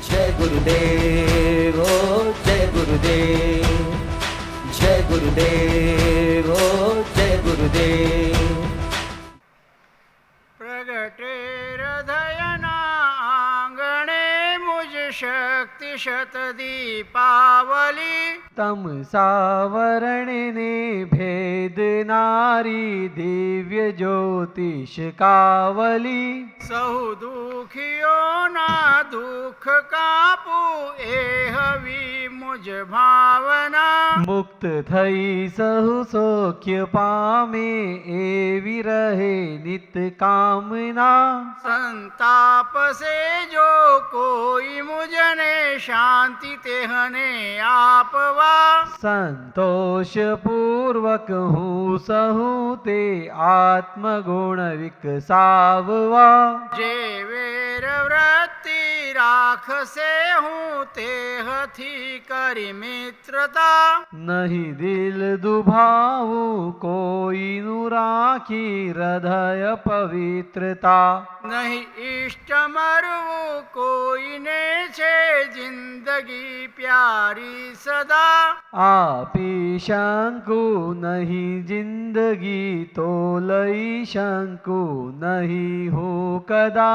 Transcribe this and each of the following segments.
जय गुरुदेव ओ जय गुरुदेव, जय गुरुदेव ओ जय गुरुदेव। प्रगटे हृदयना आंगणे मुझ शक्ति शत दीपावली, तम सावरणने भेदनारी दिव्य ज्योतिष कावली। सहु दुखियों ना दुख कापू एहवी मुझ भावना, मुक्त थई सहु सौख्य पामे एवी रहे नित कामना। संताप से जो कोई मुझने शांति तेहने आपवा, संतोष पूर्वक हूँ सहु ते आत्मगुण विकसाववा। जे वेर वृत्ति राख से हूँ तेह थी करी मित्रता, नहीं दिल दुभावु कोई नु राखी हृदय पवित्रता। नहीं इष्ट मरवू कोई ने छे जिंदगी प्यारी सदा, आपी शंकु नहीं जिंदगी तो लई शंकु नहीं हो कदा।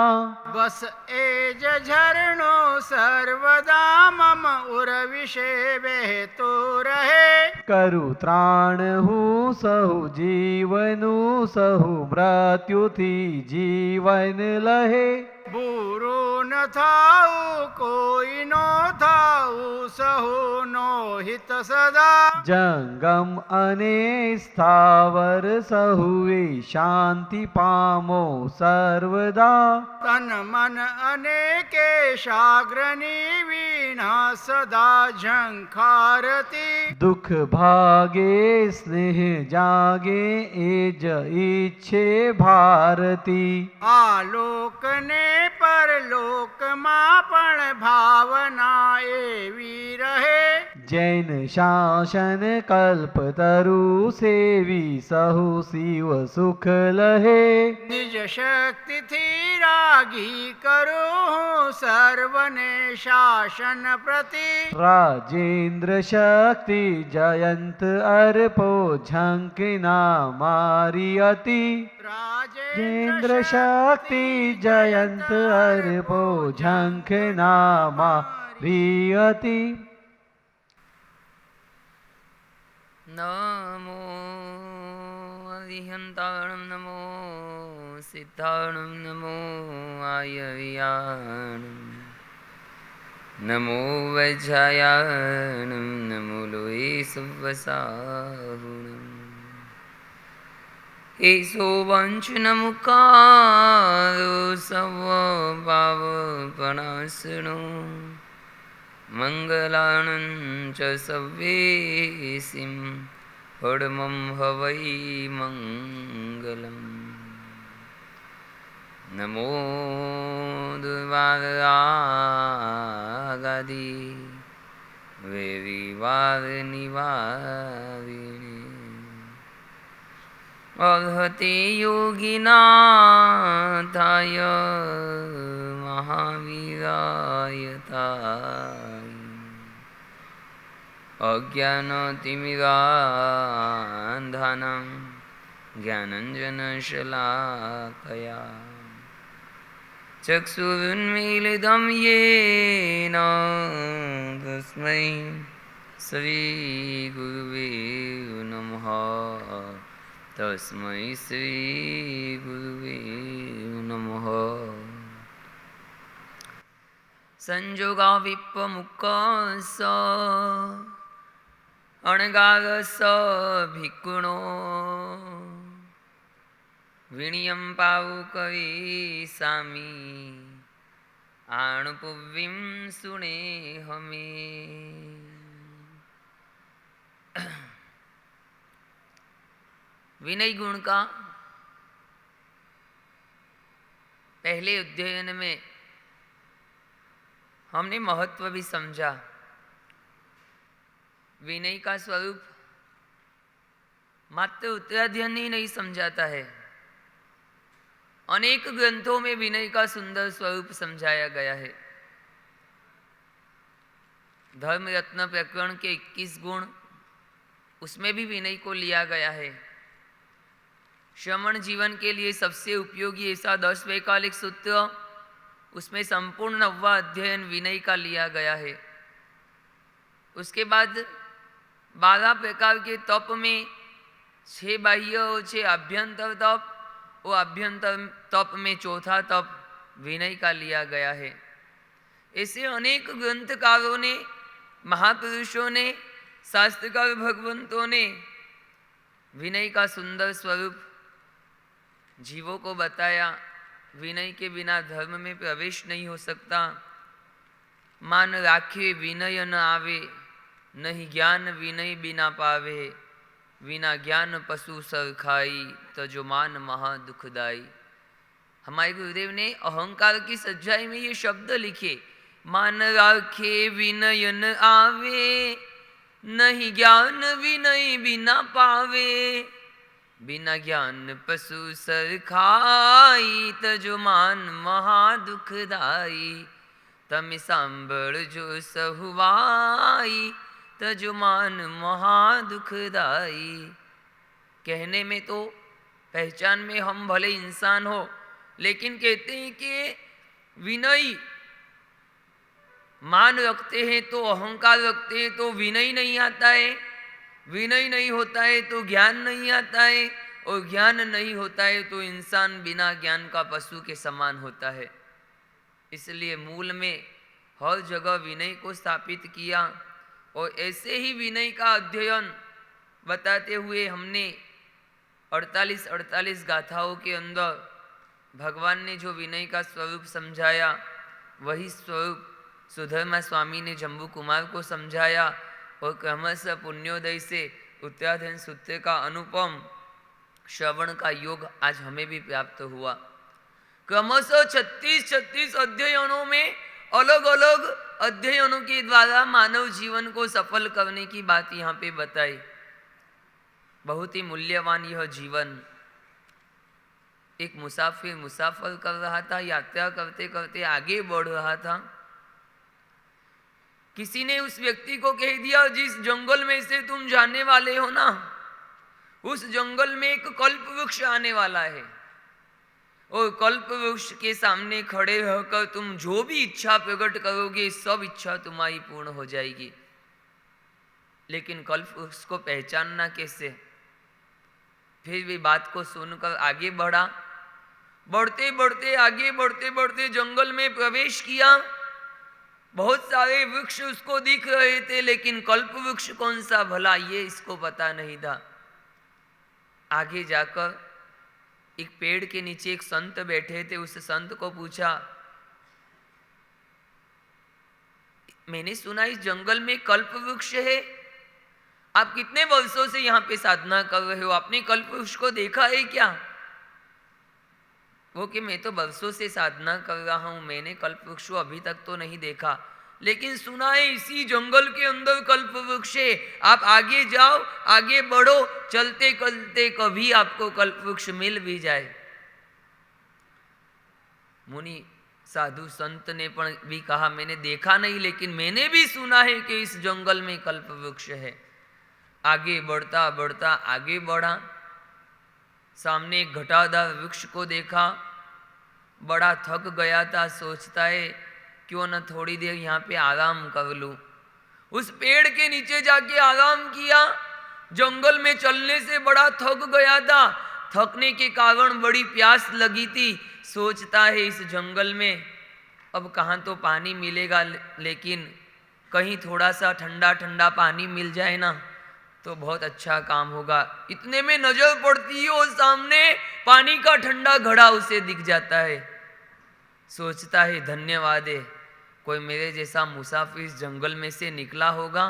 बस एज झरणो सर्वदा मम उर विषे बहतो रहे, करु त्राण हूँ सहु जीवनु सहु मृत्यु थी जीवन लहे। बूरो न थाऊ कोई नो थाऊ सहु नो हित सदा, जंगम अने स्थावर सहुए शांति पामो सर्वदा। तन मन अनेके शाग्रनी वीणा सदा झंखारती, दुख भागे स्नेह जागे एज इच्छे भारती। आलोक ने परलोक मां पण भावना एवी रहे, जैन शासन कल्प तरु सेवी सहु शिव सुख लहे। निज शक्ति थी रागी करो हूँ सर्वने शासन प्रति, राजेंद्र शक्ति जयंत अर्पो झंकना मारी अति। राजेंद्र शक्ति जयंत अर्पो झंकना मारी अति। नमो अरिहंताणं नमो सिद्धाणं नमो आयव्याणं नमो वज्रायाणं नमो लोये सुवसाहुणम्। एषो वञ्चनमुखारो सर्वभावपणासनो मङ्गलानं च सव्येसिं फड्मं हवै मङ्गलम्। नमो दुर्वारागादि वैरिवारनिवारिणे अर्हते योगिनाथाय महावीराय ताय अज्ञानतिमिरान्धानं ज्ञानञ्जनशलाकया चक्षुरुन्मीलितं येन तस्मै श्रीगुरुवे नमः। तस्मै श्रीगुरुवे नमः। संयोगाविप्पमुखस्य अणगारस्य भिक्खुणो विणयं पावुकविशामि आणुपुव्यं सुनेहमे। विनय गुण का पहले अध्ययन में हमने महत्व भी समझा। विनय का स्वरूप मात्र उत्तराध्ययन ही नहीं समझाता है, अनेक ग्रंथों में विनय का सुंदर स्वरूप समझाया गया है। धर्म रत्न प्रकरण के 21 गुण, उसमें भी विनय को लिया गया है। श्रमण जीवन के लिए सबसे उपयोगी ऐसा 10 वैकालिक सूत्र, उसमें संपूर्ण 9वां अध्ययन विनय का लिया गया है। उसके बाद 12 प्रकार के तप में 6 बाह्य और 6 आभ्यंतर तप, और आभ्यंतर तप में चौथा तप विनय का लिया गया है। ऐसे अनेक ग्रंथकारों ने, महापुरुषों ने, शास्त्रकार भगवंतों ने विनय का सुंदर स्वरूप जीवों को बताया। विनय के बिना धर्म में प्रवेश नहीं हो सकता। मान राखे विनय न आवे, नहीं ज्ञान विनय बिना पावे, बिना ज्ञान पशु सर खाई, तजो मान महा दुखदाई। हमारे गुरुदेव ने अहंकार की सच्चाई में ये शब्द लिखे, मान राखे विनय न आवे, नहीं ज्ञान विनय बिना पावे, बिना ज्ञान पशु सर खाई, तजो मान महा दुखदाई। तम सांबड़ जो सहुवाई, तजो मान महा दुखदाई। कहने में तो, पहचान में हम भले इंसान हो, लेकिन कहते हैं कि विनय, मान रखते हैं तो अहंकार रखते हैं तो विनय नहीं आता है, विनय नहीं होता है तो ज्ञान नहीं आता है, और ज्ञान नहीं होता है तो इंसान बिना ज्ञान का पशु के समान होता है। इसलिए मूल में हर जगह विनय को स्थापित किया, और ऐसे ही विनय का अध्ययन बताते हुए हमने 48 गाथाओं के अंदर भगवान ने जो विनय का स्वरूप समझाया, वही स्वरूप सुधर्मा स्वामी ने जम्बू कुमार को समझाया, और क्रमशः पुण्योदय से उत्तराधन सूत्र का अनुपम श्रवण का योग आज हमें भी प्राप्त हुआ। क्रमशः 36 अध्ययनों में अलग अलग अध्ययनों के द्वारा मानव जीवन को सफल करने की बात यहाँ पे बताई। बहुत ही मूल्यवान यह जीवन। एक मुसाफिर कर रहा था, यात्रा करते करते आगे बढ़ रहा था। किसी ने उस व्यक्ति को कह दिया, जिस जंगल में से तुम जाने वाले हो ना, उस जंगल में एक कल्प वृक्ष आने वाला है, और कल्प वृक्ष के सामने खड़े रहकर तुम जो भी इच्छा प्रकट करोगे, सब इच्छा तुम्हारी पूर्ण हो जाएगी। लेकिन कल्प वृक्ष को पहचानना कैसे? फिर भी बात को सुनकर आगे बढ़ा। बढ़ते बढ़ते जंगल में प्रवेश किया। बहुत सारे वृक्ष उसको दिख रहे थे, लेकिन कल्प वृक्ष कौन सा भला, ये इसको पता नहीं था। आगे जाकर एक पेड़ के नीचे एक संत बैठे थे। उस संत को पूछा, मैंने सुना इस जंगल में कल्प वृक्ष है, आप कितने वर्षों से यहाँ पे साधना कर रहे हो, आपने कल्प वृक्ष को देखा है क्या? वो कि मैं तो वर्षों से साधना कर रहा हूँ, मैंने कल्प वृक्ष को अभी तक तो नहीं देखा, लेकिन सुना है इसी जंगल के अंदर कल्प वृक्ष है, आप आगे जाओ, आगे बढ़ो, चलते चलते कभी आपको कल्प वृक्ष मिल भी जाए। मुनि साधु संत ने भी कहा, मैंने देखा नहीं, लेकिन मैंने भी सुना है कि इस जंगल में कल्प वृक्ष है। आगे बढ़ता बढ़ता आगे बढ़ा। सामने एक घटादार वृक्ष को देखा, बड़ा थक गया था। सोचता है क्यों न थोड़ी देर यहाँ पे आराम कर लूं। उस पेड़ के नीचे जाके आराम किया। जंगल में चलने से बड़ा थक गया था, थकने के कारण बड़ी प्यास लगी थी। सोचता है इस जंगल में अब कहाँ तो पानी मिलेगा, लेकिन कहीं थोड़ा सा ठंडा ठंडा पानी मिल जाए ना तो बहुत अच्छा काम होगा। इतने में नजर पड़ती है और सामने पानी का ठंडा घड़ा उसे दिख जाता है। सोचता है धन्यवाद है, कोई मेरे जैसा मुसाफिर इस जंगल में से निकला होगा,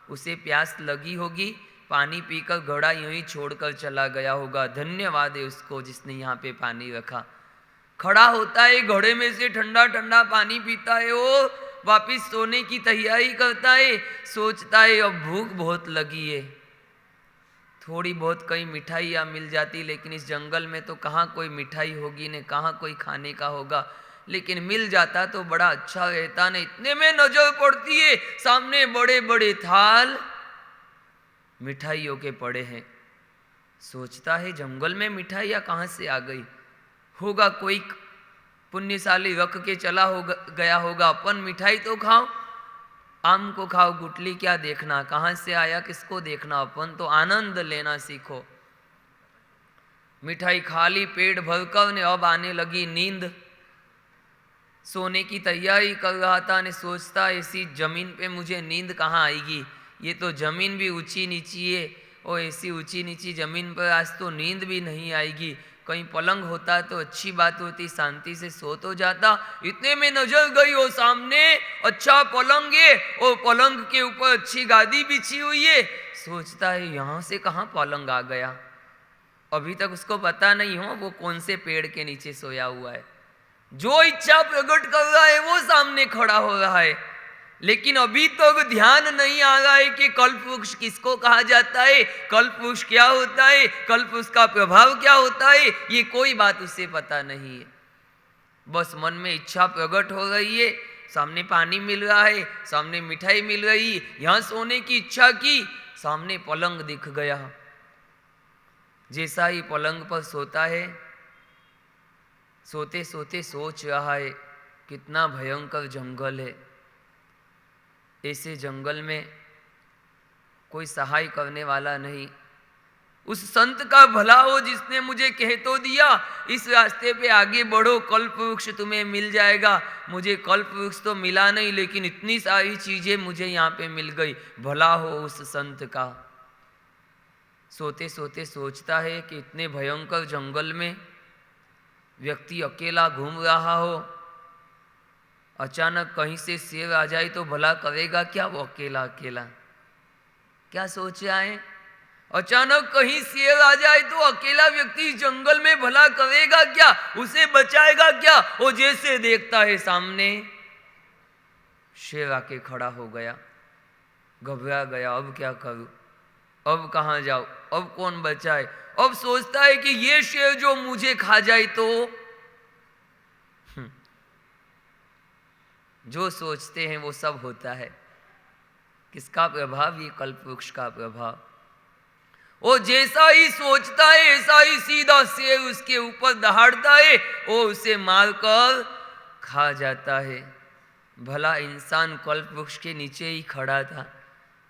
उसे प्यास लगी होगी, पानी पीकर घड़ा यूं ही छोड़कर चला गया होगा। धन्यवाद है उसको जिसने यहाँ पे पानी रखा। खड़ा होता है, घड़े में से ठंडा ठंडा पानी पीता है, वो वापिस सोने की तैयारी करता है। सोचता है अब भूख बहुत लगी है, थोड़ी बहुत कहीं मिठाइयाँ मिल जाती, लेकिन इस जंगल में तो कहाँ कोई मिठाई होगी, ने कहाँ कोई खाने का होगा। लेकिन मिल जाता तो बड़ा अच्छा रहता। नहीं, इतने में नजर पड़ती है सामने बड़े बड़े थाल मिठाइयों के पड़े हैं। सोचता है जंगल में मिठाइयाँ कहाँ से आ गई, होगा कोई पुण्यशाली रख के चला गया होगा। अपन मिठाई तो खाओ, आम को खाओ, गुटली क्या देखना, कहाँ से आया किसको देखना, अपन तो आनंद लेना सीखो। मिठाई खा ली पेट भरकर ने, अब आने लगी नींद। सोने की तैयारी कर रहा था ने सोचता ऐसी जमीन पे मुझे नींद कहाँ आएगी, ये तो जमीन भी ऊंची नीची है और ऐसी ऊंची नीची जमीन पर आज तो नींद भी नहीं आएगी। कहीं पलंग होता तो अच्छी बात होती, शांति से सो तो जाता। इतने में नजर गई वो सामने अच्छा पलंग है और पलंग के ऊपर अच्छी गादी बिछी हुई है। सोचता है यहाँ से कहाँ पलंग आ गया। अभी तक उसको पता नहीं हो वो कौन से पेड़ के नीचे सोया हुआ है। जो इच्छा प्रकट कर रहा है वो सामने खड़ा हो रहा है, लेकिन अभी तक ध्यान नहीं आ रहा है कि कल्प वृक्ष किसको कहा जाता है, कल्प वृक्ष क्या होता है, कल्प वृक्ष का प्रभाव क्या होता है, ये कोई बात उसे पता नहीं है। बस मन में इच्छा प्रकट हो रही है, सामने पानी मिल रहा है, सामने मिठाई मिल रही है, यहाँ सोने की इच्छा की, सामने पलंग दिख गया। जैसा ही पलंग पर सोता है, सोते सोते सोच रहा है कितना भयंकर जंगल है। ऐसे जंगल में कोई सहाय करने वाला नहीं। उस संत का भला हो जिसने मुझे कह तो दिया इस रास्ते पे आगे बढ़ो, कल्प वृक्ष तुम्हें मिल जाएगा। मुझे कल्प वृक्ष तो मिला नहीं, लेकिन इतनी सारी चीजें मुझे यहाँ पे मिल गई। भला हो उस संत का। सोते सोते सोचता है कि इतने भयंकर जंगल में व्यक्ति अकेला घूम रहा हो, अचानक कहीं से शेर आ जाए तो भला करेगा क्या वो अकेला अकेला। क्या सोच रहा है, अचानक कहीं शेर आ जाए तो अकेला व्यक्ति जंगल में भला करेगा क्या, उसे बचाएगा क्या। वो जैसे देखता है सामने शेर आके खड़ा हो गया, घबरा गया। अब क्या करूं, अब कहाँ जाऊं, अब कौन बचाए। अब सोचता है कि ये शेर जो मुझे खा जाए तो। जो सोचते हैं वो सब होता है। किसका प्रभाव, ये कल्प वृक्ष का प्रभाव। वो जैसा ही सोचता है ऐसा ही सीधा शेर उसके ऊपर दहाड़ता है, वो उसे मारकर खा जाता है। भला इंसान कल्प वृक्ष के नीचे ही खड़ा था,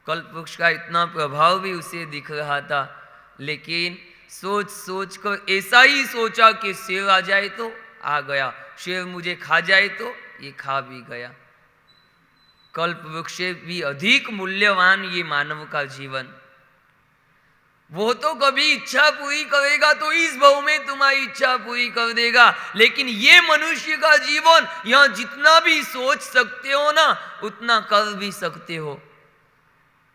कल्प वृक्ष का इतना प्रभाव भी उसे दिख रहा था, लेकिन सोच सोच कर ऐसा ही सोचा कि शेर आ जाए तो आ गया, शेर मुझे खा जाए तो ये खा भी गया। कल्प वृक्ष से भी अधिक मूल्यवान ये मानव का जीवन। वो तो कभी इच्छा पूरी करेगा तो इस भव में तुम्हारी इच्छा पूरी कर देगा, लेकिन ये मनुष्य का जीवन, यहाँ जितना भी सोच सकते हो ना उतना कर भी सकते हो।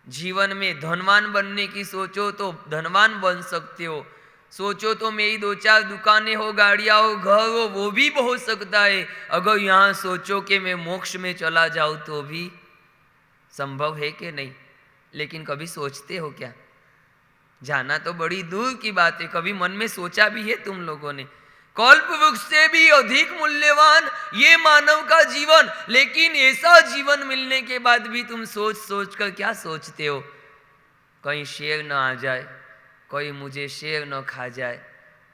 जीवन में धनवान बनने की सोचो तो धनवान बन सकते हो, सोचो तो मेरी 2-4 दुकानें हो, गाड़ियाँ हो, घर हो, वो भी हो सकता है। अगर यहाँ सोचो कि मैं मोक्ष में चला जाऊँ तो भी संभव है कि नहीं। लेकिन कभी सोचते हो क्या, जाना तो बड़ी दूर की बात है, कभी मन में सोचा भी है तुम लोगों ने। कल्प वृक्ष से भी अधिक मूल्यवान ये मानव का जीवन, लेकिन ऐसा जीवन मिलने के बाद भी तुम सोच सोच कर क्या सोचते हो, कहीं शेर न आ जाए, कोई मुझे शेर न खा जाए,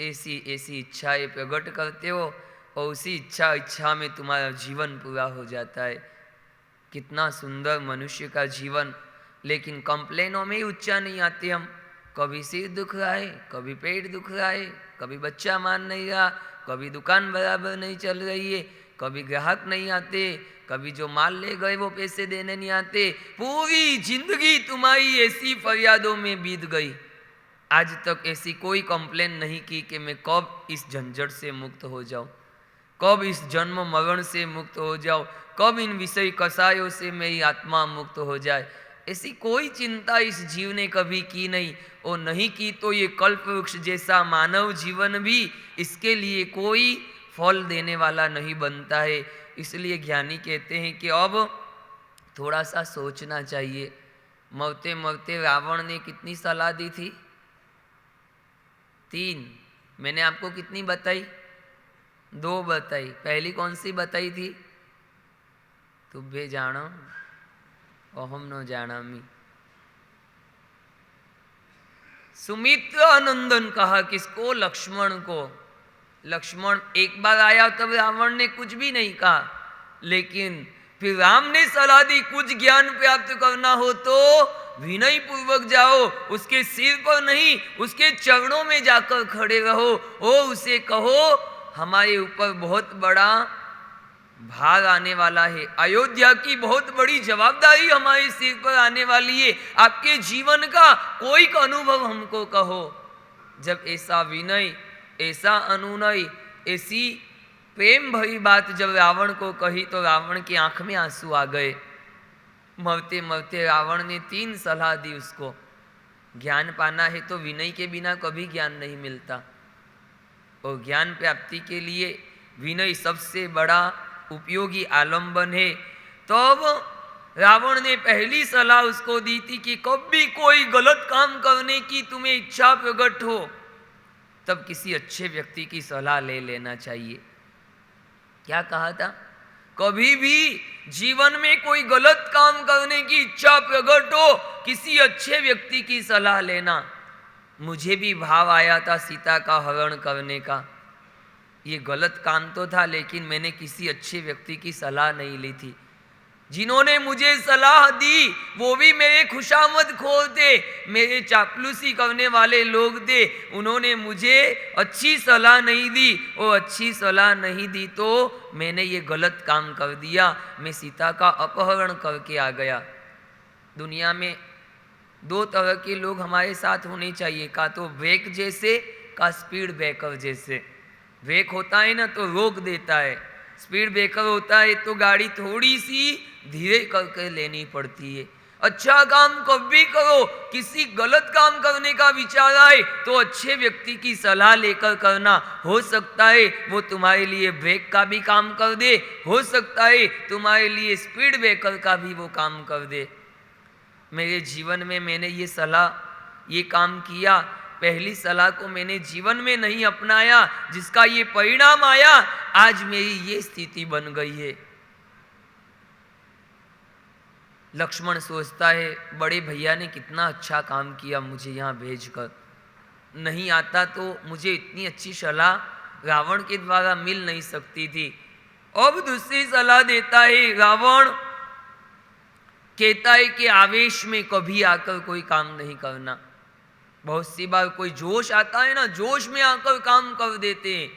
ऐसी ऐसी इच्छाएं प्रकट करते हो और उसी इच्छा में तुम्हारा जीवन पूरा हो जाता है। कितना सुंदर मनुष्य का जीवन, लेकिन कंप्लेनों में ही ऊंचा नहीं आते हम। कभी सिर दुख रहा है, कभी पेट दुख रहा है, कभी बच्चा मान नहीं रहा, कभी दुकान बराबर नहीं चल रही है, कभी ग्राहक नहीं आते, कभी जो माल ले गए वो पैसे देने नहीं आते। पूरी जिंदगी तुम्हारी ऐसी फरियादों में बीत गई, आज तक ऐसी कोई कंप्लेन नहीं की कि मैं कब इस झंझट से मुक्त हो जाऊं, कब इस जन्म मरण से मुक्त हो जाऊं, कब इन विषय कसायों से मेरी आत्मा मुक्त हो जाए। ऐसी कोई चिंता इस जीव ने कभी की नहीं, और नहीं की तो ये कल्प वृक्ष जैसा मानव जीवन भी इसके लिए कोई फल देने वाला नहीं बनता है। इसलिए ज्ञानी कहते हैं कि अब थोड़ा सा सोचना चाहिए। मरते मरते रावण ने कितनी सलाह दी थी, 3। मैंने आपको कितनी बताई, दो बताई, पहली कौन सी बताई थी? तुभे जानो अहम न जानामि। सुमित्रा नंदन कहा किसको? लक्ष्मण को। लक्ष्मण एक बार आया तब रावण ने कुछ भी नहीं कहा, लेकिन फिर राम ने सलाह दी कुछ ज्ञान प्राप्त करना हो तो विनय पूर्वक जाओ, उसके सिर पर नहीं उसके चरणों में जाकर खड़े रहो और उसे कहो हमारे ऊपर बहुत बड़ा भार आने वाला है, अयोध्या की बहुत बड़ी जवाबदारी हमारे सिर पर आने वाली है, आपके जीवन का कोई अनुभव हमको कहो। जब ऐसा विनय, ऐसा अनुनय, ऐसी प्रेम भरी बात जब रावण को कही तो रावण की आंख में आंसू आ गए। मरते मरते रावण ने 3 सलाह दी उसको। ज्ञान पाना है तो विनय के बिना कभी ज्ञान नहीं मिलता, और ज्ञान प्राप्ति के लिए विनय सबसे बड़ा उपयोगी आलम्बन है। तो अब रावण ने पहली सलाह उसको दी थी कि कभी कोई गलत काम करने की तुम्हें इच्छा प्रकट हो तब किसी अच्छे व्यक्ति की सलाह ले लेना चाहिए। क्या कहा था? कभी भी जीवन में कोई गलत काम करने की इच्छा प्रकट हो किसी अच्छे व्यक्ति की सलाह लेना। मुझे भी भाव आया था सीता का हरण करने का, ये गलत काम तो था, लेकिन मैंने किसी अच्छे व्यक्ति की सलाह नहीं ली थी। जिन्होंने मुझे सलाह दी वो भी मेरे खुशामद खोर थे, मेरे चापलूसी करने वाले लोग थे, उन्होंने मुझे अच्छी सलाह नहीं दी, और अच्छी सलाह नहीं दी तो मैंने ये गलत काम कर दिया, मैं सीता का अपहरण करके आ गया। दुनिया में 2 तरह के लोग हमारे साथ होने चाहिए, का तो ब्रेक जैसे, का स्पीड ब्रेकर जैसे। ब्रेक होता है ना तो रोक देता है, स्पीड ब्रेकर होता है तो गाड़ी थोड़ी सी धीरे करके लेनी पड़ती है। अच्छा काम कभी करो, किसी गलत काम करने का विचार आए तो अच्छे व्यक्ति की सलाह लेकर करना। हो सकता है वो तुम्हारे लिए ब्रेक का भी काम कर दे, हो सकता है तुम्हारे लिए स्पीड ब्रेकर का भी वो काम कर दे। मेरे जीवन में मैंने ये सलाह, ये काम किया, पहली सलाह को मैंने जीवन में नहीं अपनाया, जिसका ये परिणाम आया, आज मेरी ये स्थिति बन गई है। लक्ष्मण सोचता है बड़े भैया ने कितना अच्छा काम किया मुझे यहाँ भेजकर, नहीं आता तो मुझे इतनी अच्छी सलाह रावण के द्वारा मिल नहीं सकती थी। अब दूसरी सलाह देता है रावण, कहता है कि आवेश में कभी आकर कोई काम नहीं करना। बहुत सी बार कोई जोश आता है ना, जोश में आकर काम कर देते हैं,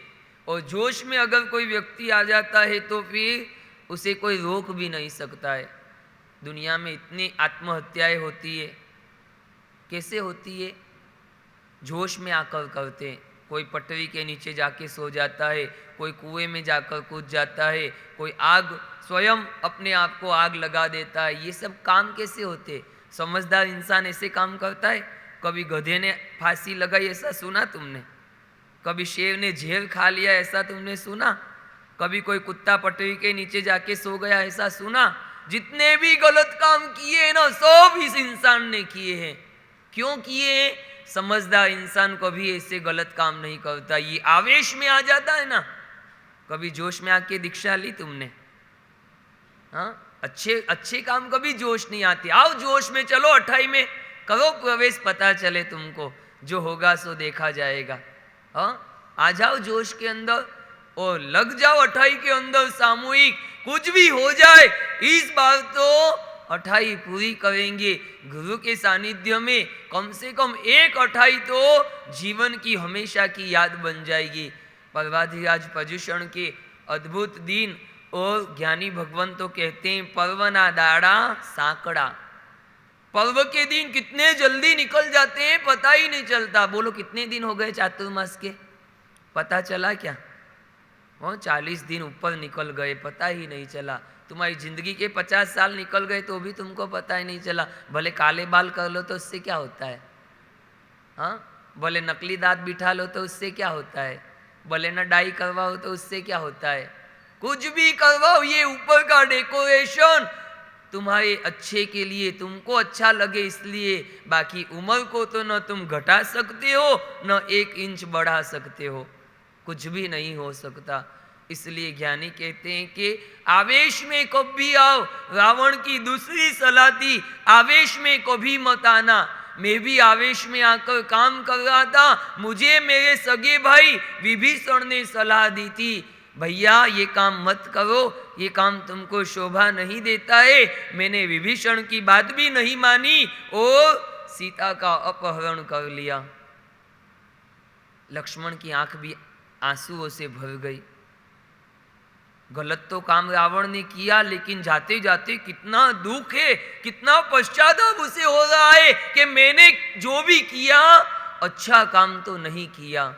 और जोश में अगर कोई व्यक्ति आ जाता है तो फिर उसे कोई रोक भी नहीं सकता है। दुनिया में इतनी आत्महत्याएं होती है, कैसे होती है? जोश में आकर करते हैं। कोई पटरी के नीचे जाके सो जाता है, कोई कुएं में जाकर कूद जाता है, कोई आग, स्वयं अपने आप को आग लगा देता है। ये सब काम कैसे होते? समझदार इंसान ऐसे काम करता है? कभी गधे ने फांसी लगाई ऐसा सुना तुमने? कभी शेर ने झेल खा लिया ऐसा तुमने सुना? कभी कोई कुत्ता पटरी के नीचे जाके सो गया ऐसा सुना? जितने भी गलत काम किए ना सब इस इंसान ने किए हैं। क्यों किए हैं? समझदार इंसान कभी ऐसे गलत काम नहीं करता, ये आवेश में आ जाता है ना। कभी जोश में आके दीक्षा ली तुमने? हाँ, अच्छे काम कभी जोश नहीं आते। आओ जोश में, चलो 28 में करो प्रवेश, पता चले तुमको, जो होगा सो देखा जाएगा। हाँ, आ जाओ जोश के अंदर और लग जाओ 28 के अंदर सामूहिक। कुछ भी हो जाए इस बार तो 28 पूरी करेंगे गुरु के सानिध्य में। कम से कम एक 28 तो जीवन की हमेशा की याद बन जाएगी। पर्वाधिराज पर्युषण के अद्भुत दिन, और ज्ञानी भगवान तो कहते हैं पर्वना दाड़ा सांकड़ा। पर्व के दिन कितने जल्दी निकल जाते हैं पता ही नहीं चलता। बोलो कितने दिन हो गए चातुर्मास के? पता चला क्या? वो 40 दिन ऊपर निकल गए, पता ही नहीं चला। तुम्हारी जिंदगी के 50 साल निकल गए तो भी तुमको पता ही नहीं चला। भले काले बाल कर लो तो उससे क्या होता है? हाँ, भले नकली दांत बिठा लो तो उससे क्या होता है? भले न डाई करवाओ तो उससे क्या होता है? कुछ भी करवाओ, ये ऊपर का डेकोरेशन तुम्हारे अच्छे के लिए, तुमको अच्छा लगे इसलिए। बाकी उम्र को तो न तुम घटा सकते हो न 1 इंच बढ़ा सकते हो, कुछ भी नहीं हो सकता। इसलिए ज्ञानी कहते हैं कि आवेश में कभी आओ। रावण की दूसरी सलाह थी, आवेश में कभी मत आना। मैं भी आवेश में आकर काम कर रहा था, मुझे मेरे सगे भाई विभीषण ने सलाह दी थी, भैया ये काम मत करो, ये काम तुमको शोभा नहीं देता है। मैंने विभीषण की बात भी नहीं मानी और सीता का अपहरण कर लिया। लक्ष्मण की आंख भी आंसुओं से भर गई। गलत तो काम रावण ने किया, लेकिन जाते जाते कितना दुख है, कितना पश्चाताप उसे हो रहा है कि मैंने जो भी किया अच्छा काम तो नहीं किया।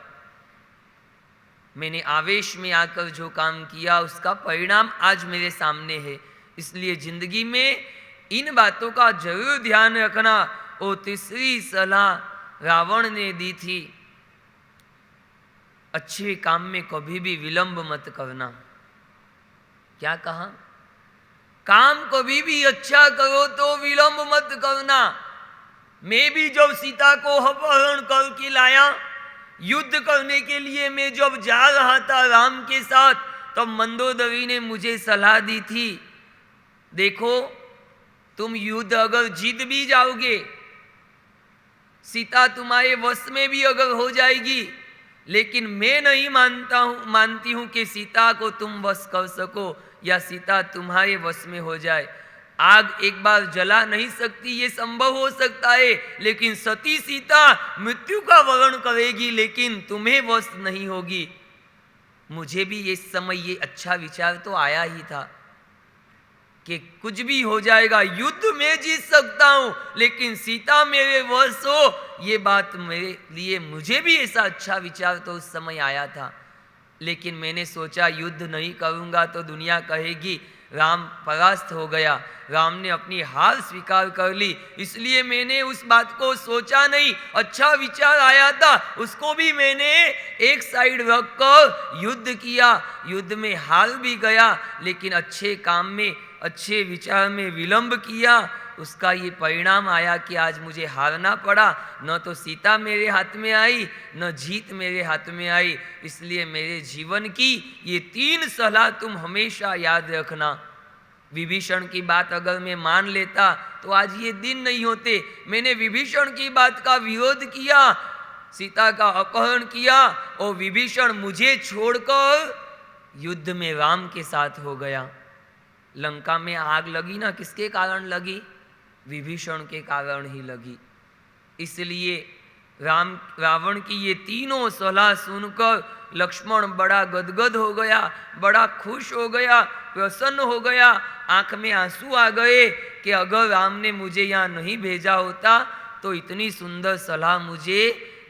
मैंने आवेश में आकर जो काम किया उसका परिणाम आज मेरे सामने है। इसलिए जिंदगी में इन बातों का जरूर ध्यान रखना। वो तीसरी सलाह रावण ने दी थी, अच्छे काम में कभी भी विलंब मत करना। क्या कहा? काम कभी भी अच्छा करो तो विलंब मत करना। मैं भी जब सीता को अपहरण करके लाया, युद्ध करने के लिए मैं जब जा रहा था राम के साथ, तब मंदोदरी ने मुझे सलाह दी थी, देखो तुम युद्ध अगर जीत भी जाओगे, सीता तुम्हारे वश में भी अगर हो जाएगी, लेकिन मैं नहीं मानती हूं कि सीता को तुम वश कर सको या सीता तुम्हारे वश में हो जाए। आग एक बार जला नहीं सकती, ये संभव हो सकता है, लेकिन सती सीता मृत्यु का वर्ण करेगी, लेकिन तुम्हें वश नहीं होगी। मुझे भी इस समय ये अच्छा विचार तो आया ही था कि कुछ भी हो जाएगा, युद्ध में जीत सकता हूं, लेकिन सीता मेरे वश हो, ये बात मेरे लिए, मुझे भी ऐसा अच्छा विचार तो उस समय आया था। लेकिन मैंने सोचा युद्ध नहीं करूंगा तो दुनिया कहेगी राम परास्त हो गया, राम ने अपनी हार स्वीकार कर ली, इसलिए मैंने उस बात को सोचा नहीं। अच्छा विचार आया था, उसको भी मैंने एक साइड रखकर युद्ध किया। युद्ध में हार भी गया, लेकिन अच्छे काम में, अच्छे विचार में विलंब किया, उसका ये परिणाम आया कि आज मुझे हारना पड़ा। न तो सीता मेरे हाथ में आई, न जीत मेरे हाथ में आई। इसलिए मेरे जीवन की ये 3 सलाह तुम हमेशा याद रखना। विभीषण की बात अगर मैं मान लेता तो आज ये दिन नहीं होते। मैंने विभीषण की बात का विरोध किया, सीता का अपहरण किया, और विभीषण मुझे छोड़कर युद्ध में राम के साथ हो गया। लंका में आग लगी ना, किसके कारण लगी? विभीषण के कारण ही लगी। इसलिए रावण की ये तीनों सलाह सुनकर लक्ष्मण बड़ा गदगद हो गया, बड़ा खुश हो गया, प्रसन्न हो गया, आंख में आंसू आ गए कि अगर राम ने मुझे यहाँ नहीं भेजा होता तो इतनी सुंदर सलाह मुझे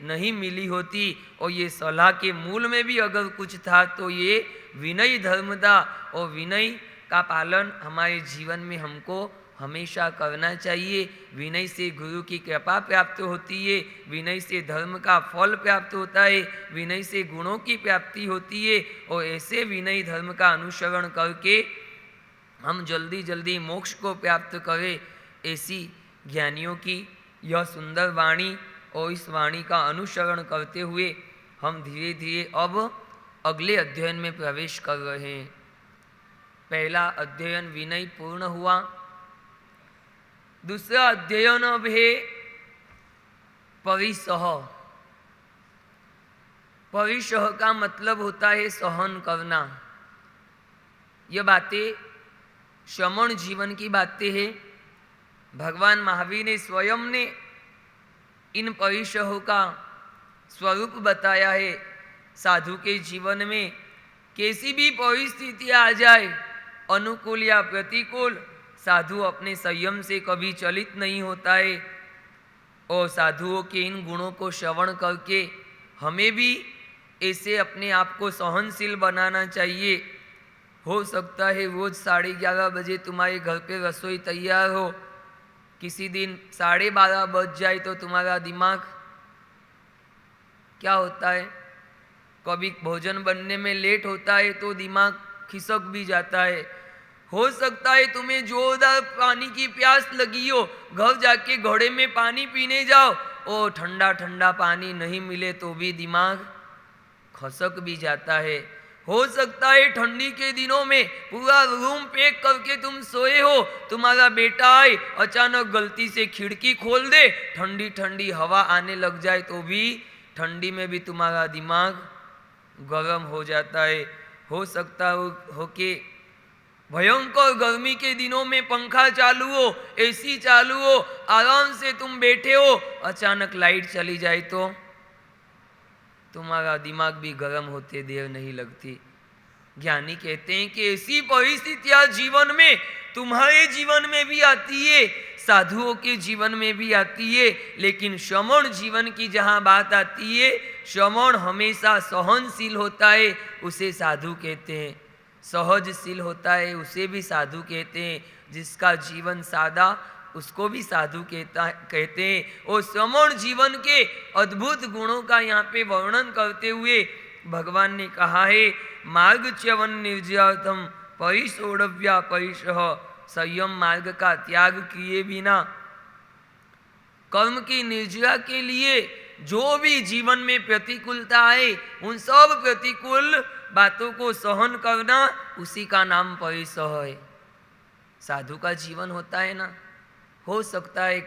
नहीं मिली होती। और ये सलाह के मूल में भी अगर कुछ था तो ये विनय धर्म था, और विनय का पालन हमारे जीवन में हमको हमेशा करना चाहिए। विनय से गुरु की कृपा प्राप्त होती है, विनय से धर्म का फल प्राप्त होता है, विनय से गुणों की प्राप्ति होती है। और ऐसे विनय धर्म का अनुसरण करके हम जल्दी जल्दी मोक्ष को प्राप्त करें, ऐसी ज्ञानियों की यह सुंदर वाणी और इस वाणी का अनुसरण करते हुए हम धीरे धीरे अब अगले अध्ययन में प्रवेश कर रहे हैं। पहला अध्ययन विनय पूर्ण हुआ। दूसरा अध्ययन अब है परिसह। परिसह का मतलब होता है सहन करना। यह बातें श्रमण जीवन की बातें हैं। भगवान महावीर ने स्वयं ने इन परिसहों का स्वरूप बताया है। साधु के जीवन में कैसी भी परिस्थिति आ जाए, अनुकूल या प्रतिकूल, साधु अपने संयम से कभी चलित नहीं होता है। और साधुओं के इन गुणों को श्रवण करके हमें भी ऐसे अपने आप को सहनशील बनाना चाहिए। हो सकता है रोज 11:30 बजे तुम्हारे घर पे रसोई तैयार हो, किसी दिन 12:30 बज जाए तो तुम्हारा दिमाग क्या होता है, कभी भोजन बनने में लेट होता है तो दिमाग खिसक भी जाता है। हो सकता है तुम्हें जोरदार पानी की प्यास लगी हो, घर जाके घड़े में पानी पीने जाओ और ठंडा ठंडा पानी नहीं मिले तो भी दिमाग खसक भी जाता है। हो सकता है ठंडी के दिनों में पूरा रूम पैक करके तुम सोए हो, तुम्हारा बेटा आए अचानक गलती से खिड़की खोल दे, ठंडी ठंडी हवा आने लग जाए तो भी ठंडी में भी तुम्हारा दिमाग गर्म हो जाता है। हो सकता हो कि भयंकर गर्मी के दिनों में पंखा चालू हो, एसी चालू हो, आराम से तुम बैठे हो, अचानक लाइट चली जाए तो तुम्हारा दिमाग भी गर्म होते देर नहीं लगती। ज्ञानी कहते हैं कि ऐसी परिस्थितियां जीवन में, तुम्हारे जीवन में भी आती है, साधुओं के जीवन में भी आती है, लेकिन श्रमण जीवन की जहां बात आती है, श्रमण हमेशा सहनशील होता है, उसे साधु कहते हैं। सहजशील होता है, उसे भी साधु कहते हैं। जिसका जीवन सादा, उसको भी साधु कहते हैं। और श्रमण जीवन के अद्भुत गुणों का यहाँ पे वर्णन करते हुए भगवान ने कहा है, मार्ग च्यवन निर्जयार्थम परिसोढ़व्या परिसह, संयम मार्ग का त्याग किए बिना कर्म की निर्जरा के लिए जो भी जीवन में प्रतिकूलता आए, उन सब प्रतिकूल बातों को सहन करना, उसी का नाम परिसह है। साधु का जीवन होता है ना, हो सकता है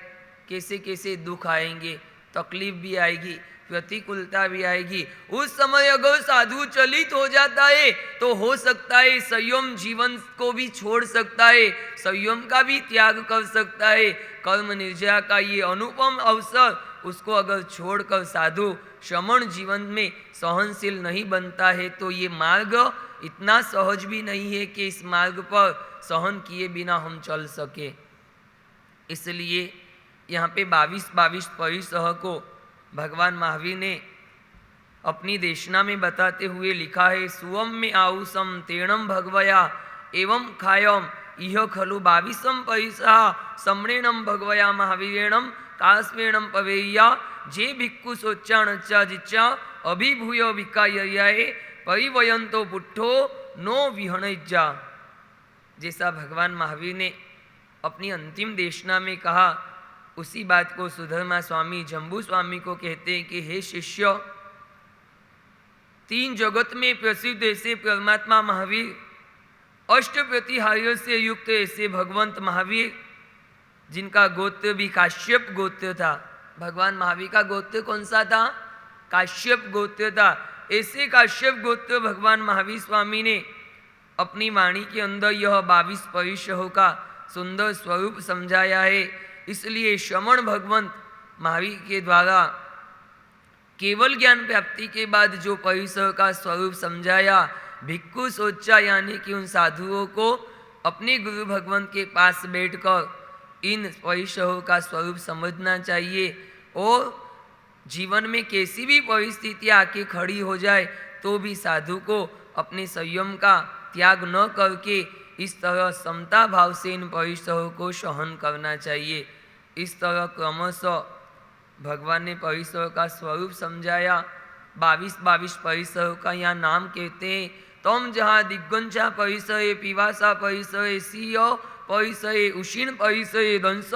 कैसे कैसे दुख आएंगे, तकलीफ भी आएगी, प्रतिकूलता भी आएगी। उस समय अगर साधु चलित हो जाता है तो हो सकता है संयम जीवन को भी छोड़ सकता है, संयम का भी त्याग कर सकता है। कर्म निर्जरा का ये अनुपम अवसर, उसको अगर छोड़कर साधु श्रमण जीवन में सहनशील नहीं बनता है तो ये मार्ग इतना सहज भी नहीं है कि इस मार्ग पर सहन किए बिना हम चल सके। इसलिए यहाँ पे 22 परिसह को भगवान महावीर ने अपनी देशना में बताते हुए लिखा है, सुवम में आउसम तेणम भगवया एवं खायम इह खलु 22 परिसह सम्रेणम भगवया महावीरेणम कास्वेणम पवेय्या जे भिक्खु सोच्चाणच्चा जिच्चा अभिभूय विकाययाए परिवयंतो पुट्ठो नो विहणज्जा। जैसा भगवान महावीर ने अपनी अंतिम देशना में कहा, उसी बात को सुधर्मा स्वामी जम्बू स्वामी को कहते हैं कि हे शिष्य, 3 जगत में प्रसिद्ध ऐसे परमात्मा महावीर, अष्ट प्रतिहार्य से युक्त ऐसे भगवंत महावीर, जिनका गोत्र भी काश्यप गोत्र था। भगवान महावीर का गोत्र कौन सा था? काश्यप गोत्र था। ऐसे काश्यप गोत्र भगवान महावीर स्वामी ने अपनी वाणी के अंदर यह 22 परिसहों का सुंदर स्वरूप समझाया है। इसलिए श्रमण भगवंत महावीर के द्वारा केवल ज्ञान प्राप्ति के बाद जो परिसर का स्वरूप समझाया, भिक्खु सोचा यानी कि उन साधुओं को अपने गुरु भगवंत के पास बैठकर इन परिसरों का स्वरूप समझना चाहिए। और जीवन में कैसी भी परिस्थिति आके खड़ी हो जाए तो भी साधु को अपने संयम का त्याग न करके इस तरह समता भाव से इन परिसरों को सहन करना चाहिए। इस तरह क्रमशः भगवान ने परिसरों का स्वरूप समझाया। 22 परिसरों का यहाँ नाम कहते हैं। तम जहाँ दिग्गंजा परिसरे, पिवासा परिसरे, सिंह परिसरे, उशीण परिसरे, दंस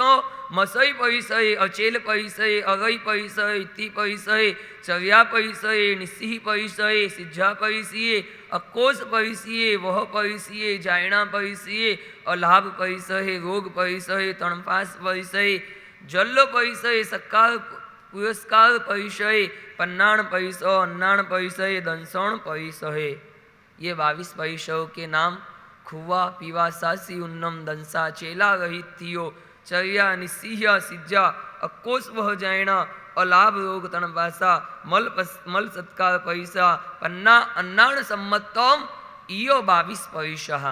मसई परिसरे, अचेल परिसरे, अरई परिसरे, इति परिसरे, चर्या परिसरे, निस्सिह परिसरे, सिज्झा परिसरे, अक्कोस परिसरे, वह परिसरे, जायणा परिसरे, अलाभ परिसरे, रोग परिसरे, तणपास परिसरे, जल्ल परिसरे, सत्कार पुरस्कार परिसरे, पन्नाण परिसर, अन्नाण परिसरे, दंसण परिसरे। ये 22 परिसरों के नाम खुआ, पीवा, सासी, उन्नम, दंसा, चेला रहित थियो, चर्या, निस्सिह, सिज्जा, अक्कोस वह जायणा, अलाभ रोग तणपासा, मल सत्कार परिसा, पन्ना अन्नाण सम्मतम, इयो 22 परिसह।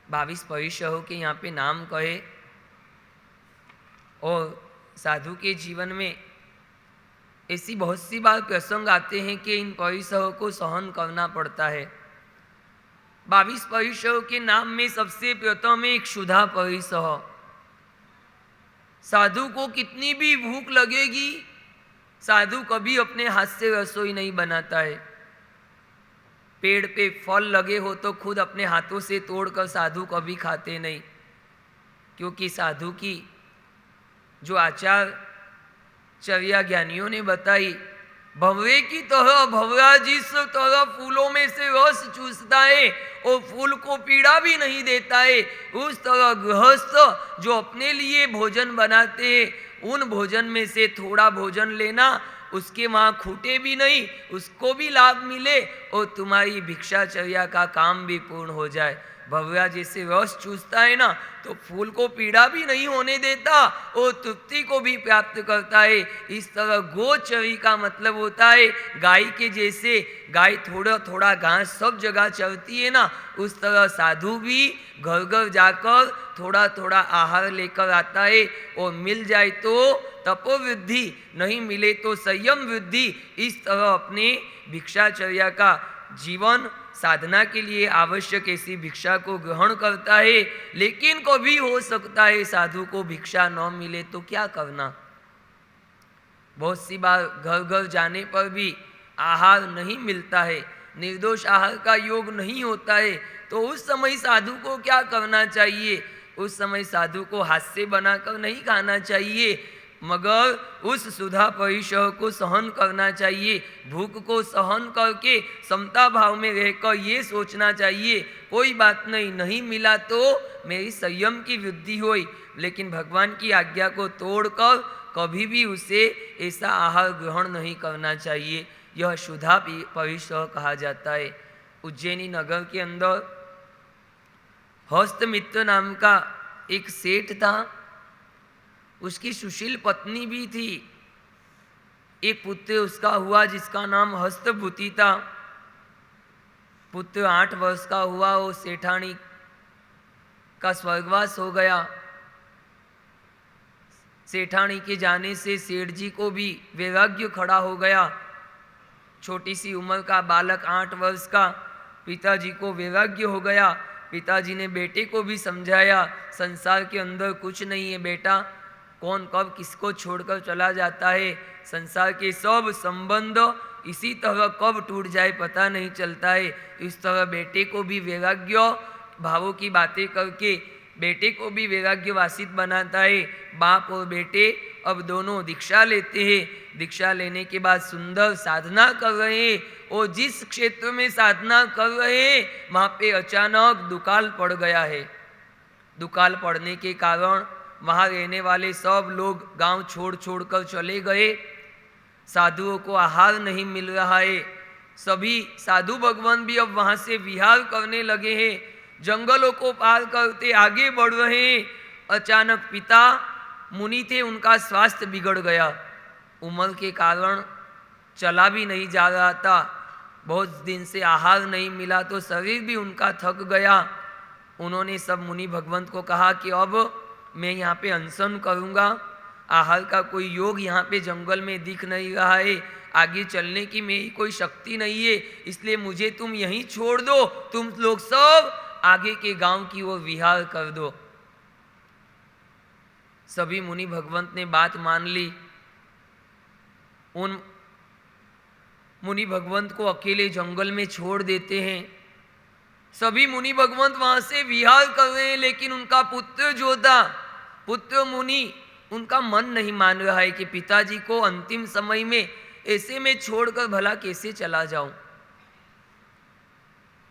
22 परिसरों के यहाँ पे नाम कहे। और साधु के जीवन में ऐसी बहुत सी बार प्रसंग आते हैं कि इन परिसरों को सहन करना पड़ता है। 22 परिसरों के नाम में सबसे प्रथम एक क्षुधा परिसर। साधु को कितनी भी भूख लगेगी, साधु कभी अपने हाथ से रसोई नहीं बनाता है। पेड़ पे फल लगे हो तो खुद अपने हाथों से तोड़कर साधु कभी खाते नहीं, क्योंकि साधु की जो आचार चर्या ज्ञानियों ने बताई भंवरे की तरह भंवरा जिस तरह फूलों में से रस चूसता है और फूल को पीड़ा भी नहीं देता है, उस तरह गृहस्थ जो अपने लिए भोजन बनाते हैं उन भोजन में से थोड़ा भोजन लेना, उसके वहाँ खूटे भी नहीं, उसको भी लाभ मिले और तुम्हारी भिक्षाचर्या का काम भी पूर्ण हो जाए। भंवरा जैसे रस चूसता है ना तो फूल को पीड़ा भी नहीं होने देता और तृप्ति को भी प्राप्त करता है। इस तरह गोचरी का मतलब होता है गाय के जैसे, गाय थोड़ा थोड़ा घास सब जगह चरती है ना, उस तरह साधु भी घर घर जाकर थोड़ा थोड़ा आहार लेकर आता है और मिल जाए तो तपोवृद्धि, नहीं मिले तो संयम वृद्धि। इस तरह अपने भिक्षाचर्या का जीवन साधना के लिए आवश्यक ऐसी भिक्षा को ग्रहण करता है। लेकिन कभी हो सकता है साधु को भिक्षा न मिले तो क्या करना। बहुत सी बार घर घर जाने पर भी आहार नहीं मिलता है, निर्दोष आहार का योग नहीं होता है, तो उस समय साधु को क्या करना चाहिए। उस समय साधु को हाथ से बनाकर नहीं खाना चाहिए, मगर उस सुधा परिसर को सहन करना चाहिए। भूख को सहन करके समता भाव में रहकर ये सोचना चाहिए कोई बात नहीं, नहीं मिला तो मेरी संयम की वृद्धि हुई, लेकिन भगवान की आज्ञा को तोड़कर कभी भी उसे ऐसा आहार ग्रहण नहीं करना चाहिए। यह सुधा परिसर कहा जाता है। उज्जैनी नगर के अंदर हस्तमित्र नाम का एक सेठ था, उसकी सुशील पत्नी भी थी। एक पुत्र उसका हुआ जिसका नाम हस्तभूति था। पुत्र 8 वर्ष का हुआ, वो सेठानी का स्वर्गवास हो गया। सेठानी के जाने से सेठ जी को भी वैराग्य खड़ा हो गया। छोटी सी उम्र का बालक 8 वर्ष का, पिताजी को वैराग्य हो गया। पिताजी ने बेटे को भी समझाया संसार के अंदर कुछ नहीं है बेटा, कौन कब किसको छोड़कर चला जाता है, संसार के सब संबंध इसी तरह कब टूट जाए पता नहीं चलता है। इस तरह बेटे को भी वैराग्य भावों की बातें करके बेटे को भी वैराग्य वासित बनाता है। बाप और बेटे अब दोनों दीक्षा लेते हैं। दीक्षा लेने के बाद सुंदर साधना कर रहे हैं और जिस क्षेत्र में साधना कर रहे हैं वहाँ पे अचानक दुकाल पड़ गया है। दुकाल पड़ने के कारण वहाँ रहने वाले सब लोग गांव छोड़ छोड़ कर चले गए। साधुओं को आहार नहीं मिल रहा है। सभी साधु भगवान भी अब वहाँ से विहार करने लगे हैं, जंगलों को पार करते आगे बढ़ रहे हैं। अचानक पिता मुनि थे, उनका स्वास्थ्य बिगड़ गया। उम्र के कारण चला भी नहीं जा रहा था, बहुत दिन से आहार नहीं मिला तो शरीर भी उनका थक गया। उन्होंने सब मुनि भगवंत को कहा कि अब मैं यहाँ पे अनशन करूँगा, आहार का कोई योग यहाँ पे जंगल में दिख नहीं रहा है, आगे चलने की मेरी कोई शक्ति नहीं है, इसलिए मुझे तुम यहीं छोड़ दो, तुम लोग सब आगे के गांव की ओर विहार कर दो। सभी मुनि भगवंत ने बात मान ली। उन मुनि भगवंत को अकेले जंगल में छोड़ देते हैं। सभी मुनि भगवंत वहां से विहार कर रहे हैं, लेकिन उनका पुत्र जो था, पुत्र मुनि, उनका मन नहीं मान रहा है कि पिताजी को अंतिम समय में ऐसे में छोड़कर भला कैसे चला जाऊं।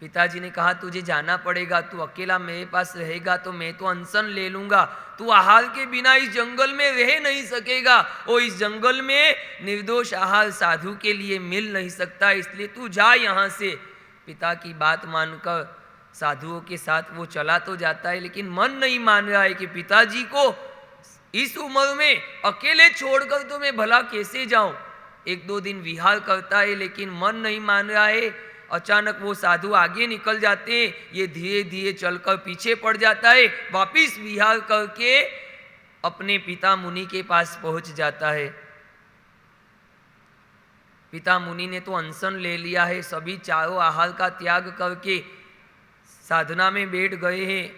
पिताजी ने कहा तुझे जाना पड़ेगा, तू अकेला मेरे पास रहेगा तो मैं तो अनशन ले लूंगा, तू आहार के बिना इस जंगल में रह नहीं सकेगा और इस जंगल में निर्दोष आहार साधु के लिए मिल नहीं सकता, इसलिए तू जा यहाँ से। पिता की बात मानकर साधुओं के साथ वो चला तो जाता है, लेकिन मन नहीं मान रहा है कि पिताजी को इस उम्र में अकेले छोड़कर तो मैं भला कैसे जाऊं। 1-2 दिन विहार करता है लेकिन मन नहीं मान रहा है। अचानक वो साधु आगे निकल जाते हैं, ये धीरे धीरे चलकर पीछे पड़ जाता है, वापिस विहार करके अपने पिता मुनि के पास पहुंच जाता है। पिता मुनि ने तो अनशन ले लिया है, सभी चारों आहार का त्याग करके साधना में बैठ गए हैं।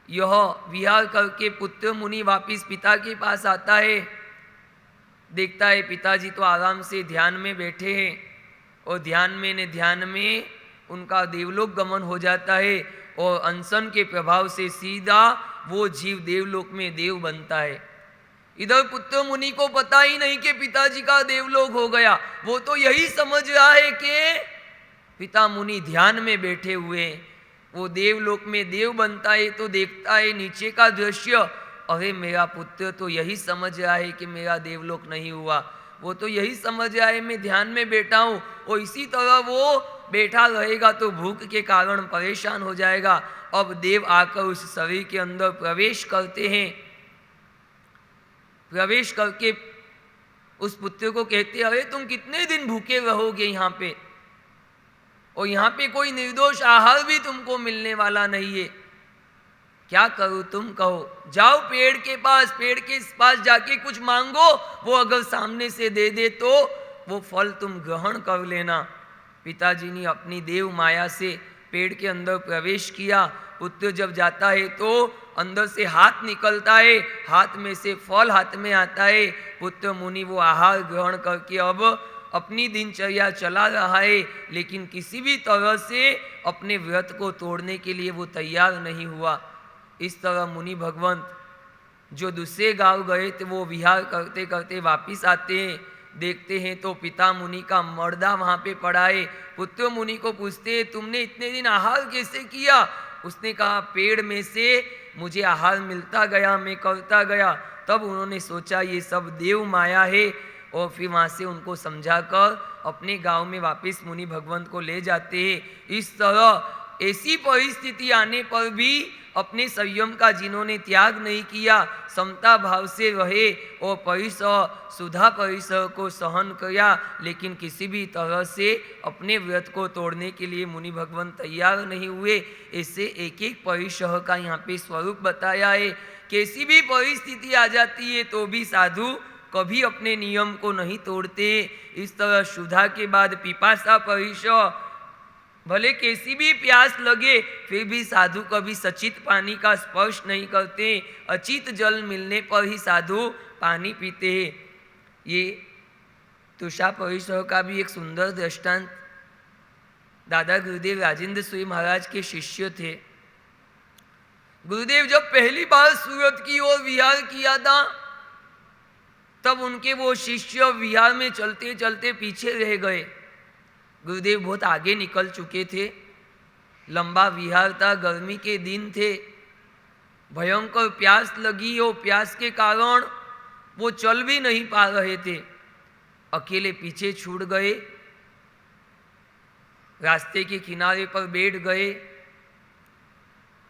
यह विहार करके पुत्र मुनि वापिस पिता के पास आता है, देखता है पिताजी तो आराम से ध्यान में बैठे हैं और ध्यान में उनका देवलोक गमन हो जाता है और अनशन के प्रभाव से सीधा वो जीव देवलोक में देव बनता है। इधर पुत्र मुनि को पता ही नहीं कि पिताजी का देवलोक हो गया, वो तो यही समझ रहा है कि पिता मुनि ध्यान में बैठे हुए, वो देवलोक में देव बनता है तो देखता है नीचे का दृश्य, अरे मेरा पुत्र तो यही समझ रहा है कि मेरा देवलोक नहीं हुआ, वो तो यही समझ रहा है मैं ध्यान में बैठा हूँ, और इसी तरह वो बैठा रहेगा तो भूख के कारण परेशान हो जाएगा। अब देव आकर उस शरीर के अंदर प्रवेश करते हैं, प्रवेश करके उस पुत्र को कहते हैं, अरे तुम कितने दिन भूखे रहोगे यहाँ पे, और यहाँ पे कोई निर्दोष आहार भी तुमको मिलने वाला नहीं है, क्या करूँ तुम कहो, जाओ पेड़ के पास जाके कुछ मांगो, वो अगर सामने से दे दे तो वो फल तुम ग्रहण कर लेना। पिताजी ने अपनी देव माया से पेड़ के अंदर प्रवेश किया। पुत्र जब जाता है तो अंदर से हाथ निकलता है, हाथ में से फल हाथ में आता है। पुत्र मुनि वो आहार ग्रहण करके अब अपनी दिनचर्या चला रहा है, लेकिन किसी भी तरह से अपने व्रत को तोड़ने के लिए वो तैयार नहीं हुआ। इस तरह मुनि भगवंत जो दूसरे गांव गए थे वो विहार करते करते वापिस आते हैं, देखते हैं तो पिता मुनि का मर्दा वहाँ पे पड़ा है। पुत्र मुनि को पूछते हैं, तुमने इतने दिन आहार कैसे किया? उसने कहा, पेड़ में से मुझे आहार मिलता गया, मैं करता गया। तब उन्होंने सोचा ये सब देव माया है, और फिर वहाँ से उनको समझाकर अपने गांव में वापस मुनि भगवंत को ले जाते हैं। इस तरह ऐसी परिस्थिति आने पर भी अपने संयम का जिन्होंने त्याग नहीं किया, समता भाव से रहे और परिसर सुधा परिसर को सहन किया, लेकिन किसी भी तरह से अपने व्रत को तोड़ने के लिए मुनि भगवंत तैयार नहीं हुए। ऐसे एक एक परिसर का यहाँ पे स्वरूप बताया है। कैसी भी परिस्थिति आ जाती है तो भी साधु कभी अपने नियम को नहीं तोड़ते। इस तरह सुधा के बाद पिपासा परिसर, भले कैसी भी प्यास लगे फिर भी साधु कभी सचित पानी का स्पर्श नहीं करते। अचित जल मिलने पर ही साधु पानी पीते हैं। ये तुषा परिसर का भी एक सुंदर दृष्टांत। दादा गुरुदेव राजेंद्र सूरी महाराज के शिष्य थे। गुरुदेव जब पहली बार सूरत की ओर विहार किया था तब उनके वो शिष्य विहार में चलते चलते पीछे रह गए। गुरुदेव बहुत आगे निकल चुके थे। लंबा विहार था, गर्मी के दिन थे, भयंकर प्यास लगी और प्यास के कारण वो चल भी नहीं पा रहे थे। अकेले पीछे छूट गए, रास्ते के किनारे पर बैठ गए।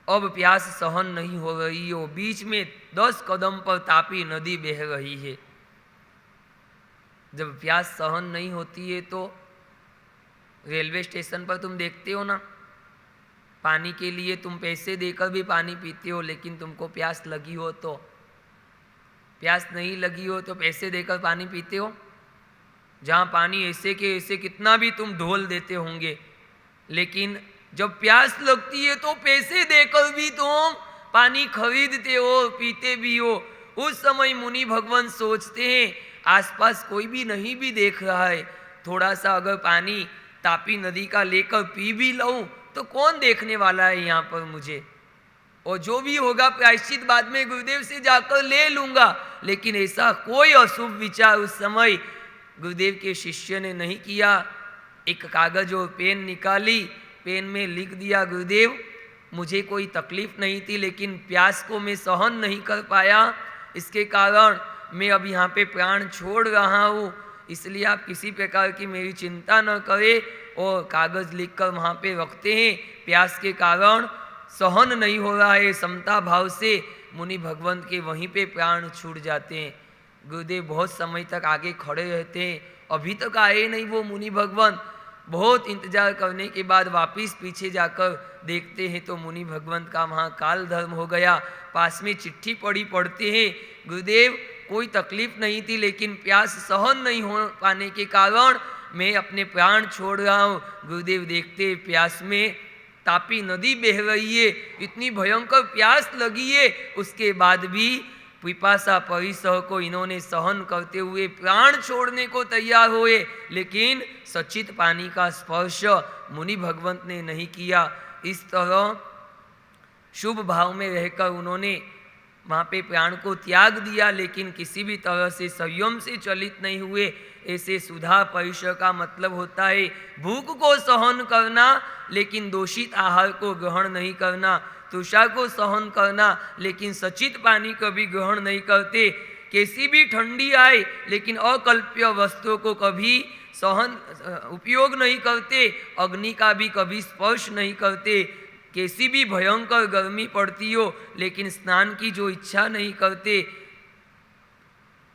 अब प्यास सहन नहीं हो रही हो, बीच में 10 कदम पर तापी नदी बह रही है। जब प्यास सहन नहीं होती है तो रेलवे स्टेशन पर तुम देखते हो ना, पानी के लिए तुम पैसे देकर भी पानी पीते हो, लेकिन तुमको प्यास लगी हो तो, प्यास नहीं लगी हो तो पैसे देकर पानी पीते हो। जहाँ पानी ऐसे के ऐसे कितना भी तुम ढोल देते होंगे, लेकिन जब प्यास लगती है तो पैसे देकर भी तुम पानी खरीदते हो, पीते भी हो। उस समय मुनि भगवान सोचते हैं आसपास कोई भी नहीं भी देख रहा है, थोड़ा सा अगर पानी तापी नदी का लेकर पी भी लऊं तो कौन देखने वाला है यहाँ पर मुझे, और जो भी होगा प्रायश्चित बाद में गुरुदेव से जाकर ले लूंगा। लेकिन ऐसा कोई अशुभ विचार उस समय गुरुदेव के शिष्य ने नहीं किया। एक कागज और पेन निकाली, पेन में लिख दिया, गुरुदेव मुझे कोई तकलीफ नहीं थी लेकिन प्यास को मैं सहन नहीं कर पाया, इसके कारण मैं अब यहाँ पे प्राण छोड़ रहा हूँ, इसलिए आप किसी प्रकार की मेरी चिंता न करें। और कागज लिखकर वहाँ पे रखते हैं। प्यास के कारण सहन नहीं हो रहा है, समता भाव से मुनि भगवंत के वहीं पे प्राण छूट जाते हैं। गुरुदेव बहुत समय तक आगे खड़े रहते हैं, अभी तक आए नहीं वो मुनि भगवंत। बहुत इंतजार करने के बाद वापिस पीछे जाकर देखते हैं तो मुनि भगवंत का वहाँ काल धर्म हो गया। पास में चिट्ठी पढ़ते हैं, गुरुदेव कोई तकलीफ नहीं थी लेकिन प्यास सहन नहीं हो पाने के कारण मैं अपने प्राण छोड़ रहा हूँ। गुरुदेव देखते प्यास में तापी नदी बह रही है, इतनी भयंकर प्यास लगी है, उसके बाद भी पिपासा परिसर को इन्होंने सहन करते हुए प्राण छोड़ने को तैयार हुए, लेकिन सचित पानी का स्पर्श मुनि भगवंत ने नहीं किया। इस तरह शुभ भाव में रहकर उन्होंने वहाँ पे प्राण को त्याग दिया, लेकिन किसी भी तरह से संयम से चलित नहीं हुए। ऐसे सुधा परिसर का मतलब होता है भूख को सहन करना, लेकिन दूषित आहार को ग्रहण नहीं करना, तृषा को सहन करना, लेकिन सचित पानी कभी ग्रहण नहीं करते, कैसी भी ठंडी आए लेकिन अकल्प्य वस्तुओं को कभी सहन उपयोग नहीं करते, अग्नि का भी कभी स्पर्श नहीं करते, कैसी भी भयंकर गर्मी पड़ती हो लेकिन स्नान की जो इच्छा नहीं करते,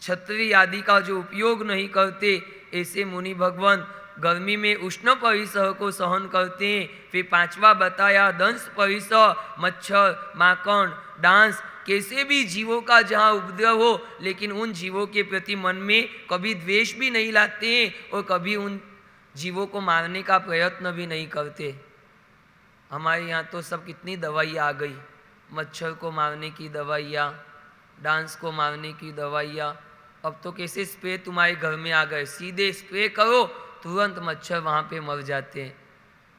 छत्री आदि का जो उपयोग नहीं करते, ऐसे मुनि भगवान गर्मी में उष्ण परिसर को सहन करते हैं। फिर पांचवा बताया दंश परिसर, मच्छर, माकड़, डांस, कैसे भी जीवों का जहाँ उपद्रव हो लेकिन उन जीवों के प्रति मन में कभी द्वेष भी नहीं लाते हैं और कभी उन जीवों को मारने का प्रयत्न भी नहीं करते। हमारे यहाँ तो सब कितनी दवाइयाँ आ गई, मच्छर को मारने की दवाइयाँ, डांस को मारने की दवाइयाँ। अब तो कैसे स्प्रे तुम्हारे घर में आ गए, सीधे स्प्रे करो तुरंत मच्छर वहाँ पे मर जाते हैं।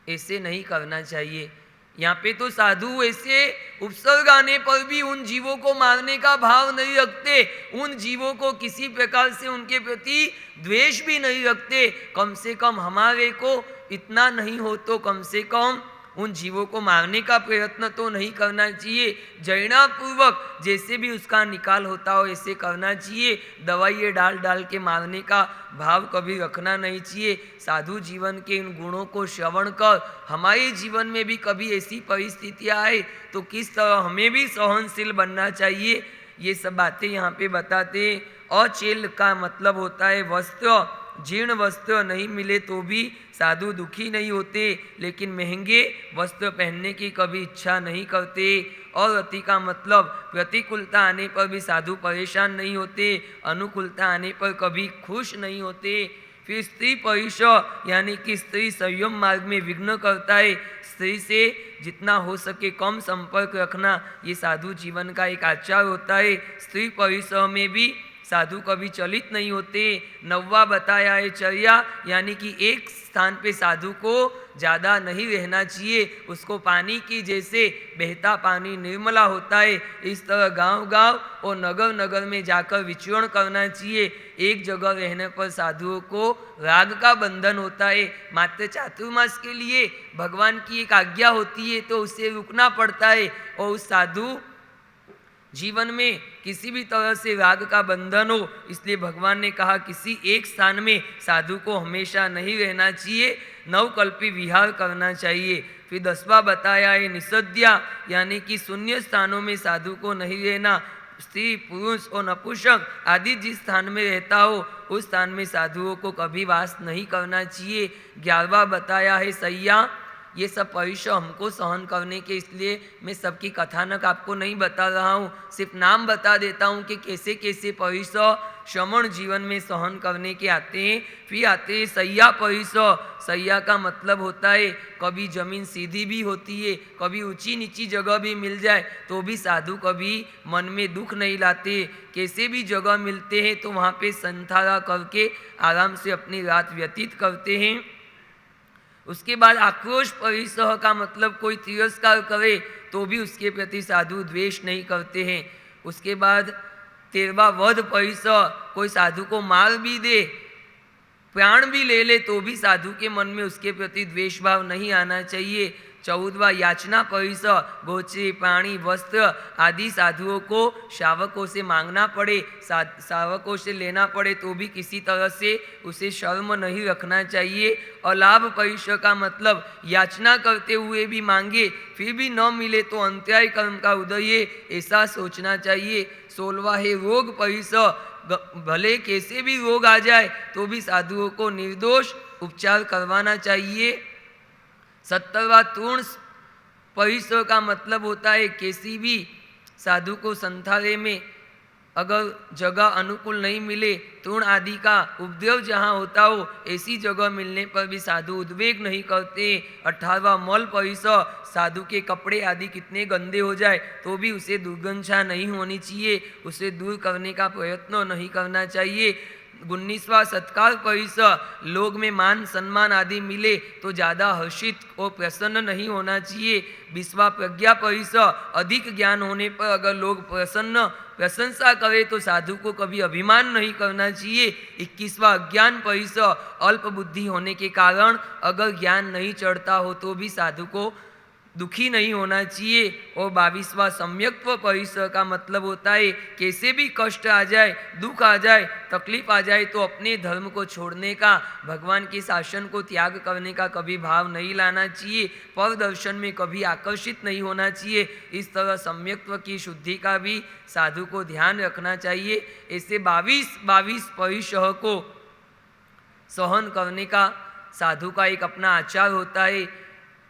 ऐसे नहीं करना चाहिए। यहाँ पे तो साधु ऐसे उपसर्ग आने पर भी उन जीवों को मारने का भाव नहीं रखते, उन जीवों को किसी प्रकार से उनके प्रति द्वेष भी नहीं रखते। कम से कम हमारे को इतना नहीं हो तो कम से कम उन जीवों को मारने का प्रयत्न तो नहीं करना चाहिए। जैनापूर्वक जैसे भी उसका निकाल होता हो ऐसे करना चाहिए। दवाइयाँ डाल डाल के मारने का भाव कभी रखना नहीं चाहिए। साधु जीवन के इन गुणों को श्रवण कर हमारे जीवन में भी कभी ऐसी परिस्थितियाँ आए तो किस तरह हमें भी सहनशील बनना चाहिए, ये सब बातें यहाँ पे बताते हैं। अचेल का मतलब होता है वस्त्र, जीर्ण वस्त्र नहीं मिले तो भी साधु दुखी नहीं होते, लेकिन महंगे वस्त्र पहनने की कभी इच्छा नहीं करते। और अति का मतलब प्रतिकूलता आने पर भी साधु परेशान नहीं होते, अनुकूलता आने पर कभी खुश नहीं होते। फिर स्त्री परिसर यानी कि स्त्री संयम मार्ग में विघ्न करता है। स्त्री से जितना हो सके कम संपर्क रखना ये साधु जीवन का एक आचार होता है। स्त्री परिसर में भी साधु कभी चलित नहीं होते। नौवा बताया है चर्या, यानी कि एक स्थान पे साधु को ज़्यादा नहीं रहना चाहिए। उसको पानी की जैसे बहता पानी निर्मला होता है इस तरह गांव गांव और नगर नगर में जाकर विचरण करना चाहिए। एक जगह रहने पर साधुओं को राग का बंधन होता है। मात्र चातुर्मास के लिए भगवान की एक आज्ञा होती है तो उसे रुकना पड़ता है और उस साधु जीवन में किसी भी तरह से राग का बंधन हो, इसलिए भगवान ने कहा किसी एक स्थान में साधु को हमेशा नहीं रहना चाहिए, नवकल्पी विहार करना चाहिए। फिर 10वां बताया है निषद्या, यानी कि शून्य स्थानों में साधु को नहीं रहना। स्त्री, पुरुष और नपुंसक आदि जिस स्थान में रहता हो उस स्थान में साधुओं को कभी वास नहीं करना चाहिए। 11वां बताया है सैया, ये सब परिसर हमको सहन करने के, इसलिए मैं सबकी कथानक आपको नहीं बता रहा हूँ, सिर्फ नाम बता देता हूँ कि कैसे कैसे परिसर श्रमण जीवन में सहन करने के आते हैं। फिर आते हैं सैया परिसर। सैया का मतलब होता है कभी जमीन सीधी भी होती है, कभी ऊंची नीची जगह भी मिल जाए तो भी साधु कभी मन में दुख नहीं लाते। कैसे भी जगह मिलते हैं तो वहाँ पे संथारा करके आराम से अपनी रात व्यतीत करते हैं। उसके बाद आक्रोश परिसर का मतलब कोई तिरस्कार करे तो भी उसके प्रति साधु द्वेष नहीं करते हैं। उसके बाद 13वां वध परिसर, कोई साधु को मार भी दे, प्राण भी ले ले तो भी साधु के मन में उसके प्रति द्वेष भाव नहीं आना चाहिए। 14वां याचना परिसर, गोचे, प्राणी, वस्त्र आदि साधुओं को शावकों से मांगना पड़े, शावकों से लेना पड़े तो भी किसी तरह से उसे शर्म नहीं रखना चाहिए। और लाभ परिसर का मतलब याचना करते हुए भी मांगे फिर भी न मिले तो अंत्याय कर्म का उदय, ऐसा सोचना चाहिए। 16वां है रोग परिसर, भले कैसे भी रोग आ जाए तो भी साधुओं को निर्दोष उपचार करवाना चाहिए। 17वां तूर्ण परिसर का मतलब होता है किसी भी साधु को संथारे में अगर जगह अनुकूल नहीं मिले, तूर्ण आदि का उपद्रव जहाँ होता हो ऐसी जगह मिलने पर भी साधु उद्वेग नहीं करते। 18वां मल परिसर, साधु के कपड़े आदि कितने गंदे हो जाए तो भी उसे दुर्गंधा नहीं होनी चाहिए, उसे दूर करने का प्रयत्न नहीं करना चाहिए। 19वां सत्कार परिस लोग में मान सम्मान आदि मिले तो ज़्यादा हर्षित और प्रसन्न नहीं होना चाहिए। 20वां प्रज्ञा परिस अधिक ज्ञान होने पर अगर लोग प्रशंसा करे तो साधु को कभी अभिमान नहीं करना चाहिए। 21वां अज्ञान परिस अल्प बुद्धि होने के कारण अगर ज्ञान नहीं चढ़ता हो तो भी साधु को दुखी नहीं होना चाहिए। और 22वां सम्यक्त्व परिसर का मतलब होता है कैसे भी कष्ट आ जाए, दुख आ जाए, तकलीफ आ जाए तो अपने धर्म को छोड़ने का, भगवान के शासन को त्याग करने का कभी भाव नहीं लाना चाहिए, पर दर्शन में कभी आकर्षित नहीं होना चाहिए। इस तरह सम्यक्त्व की शुद्धि का भी साधु को ध्यान रखना चाहिए। ऐसे 22 परिसर को सहन करने का साधु का एक अपना आचार होता है।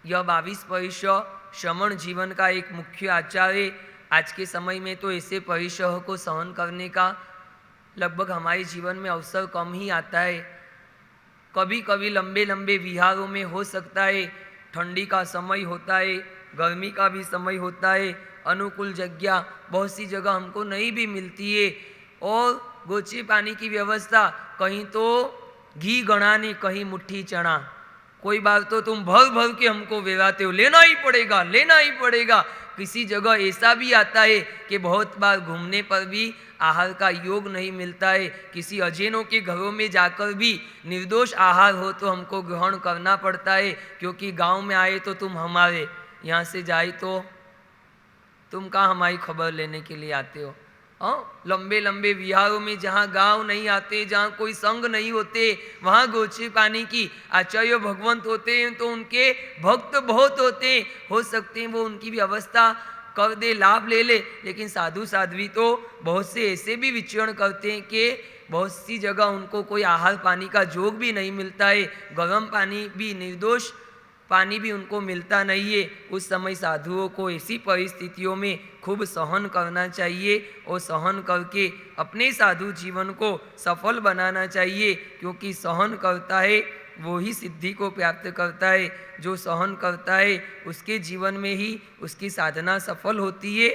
यह 22 परिसर श्रमण जीवन का एक मुख्य आचार है। आज के समय में तो ऐसे परिसर को सहन करने का लगभग हमारे जीवन में अवसर कम ही आता है। कभी कभी लंबे लंबे विहारों में हो सकता है, ठंडी का समय होता है, गर्मी का भी समय होता है, अनुकूल जगह बहुत सी जगह हमको नहीं भी मिलती है। और गोचे पानी की व्यवस्था, कहीं तो घी गणाने, कहीं मुट्ठी चना, कोई बार तो तुम भर भर के हमको वेराते हो, लेना ही पड़ेगा, लेना ही पड़ेगा। किसी जगह ऐसा भी आता है कि बहुत बार घूमने पर भी आहार का योग नहीं मिलता है। किसी अजैनों के घरों में जाकर भी निर्दोष आहार हो तो हमको ग्रहण करना पड़ता है, क्योंकि गांव में आए तो तुम हमारे, यहाँ से जाए तो तुम कहाँ हमारी खबर लेने के लिए आते हो। लंबे लंबे विहारों में जहाँ गांव नहीं आते, जहाँ कोई संग नहीं होते, वहाँ गोचे पानी की आचार्य भगवंत होते हैं तो उनके भक्त बहुत होते हैं, हो सकते हैं वो उनकी भी अवस्था कर दे, लाभ ले ले। लेकिन साधु साध्वी तो बहुत से ऐसे भी विचरण करते हैं कि बहुत सी जगह उनको कोई आहार पानी का जोग भी नहीं मिलता है, गर्म पानी भी, निर्दोष पानी भी उनको मिलता नहीं है। उस समय साधुओं को ऐसी परिस्थितियों में खूब सहन करना चाहिए और सहन करके अपने साधु जीवन को सफल बनाना चाहिए, क्योंकि सहन करता है वो ही सिद्धि को प्राप्त करता है। जो सहन करता है उसके जीवन में ही उसकी साधना सफल होती है।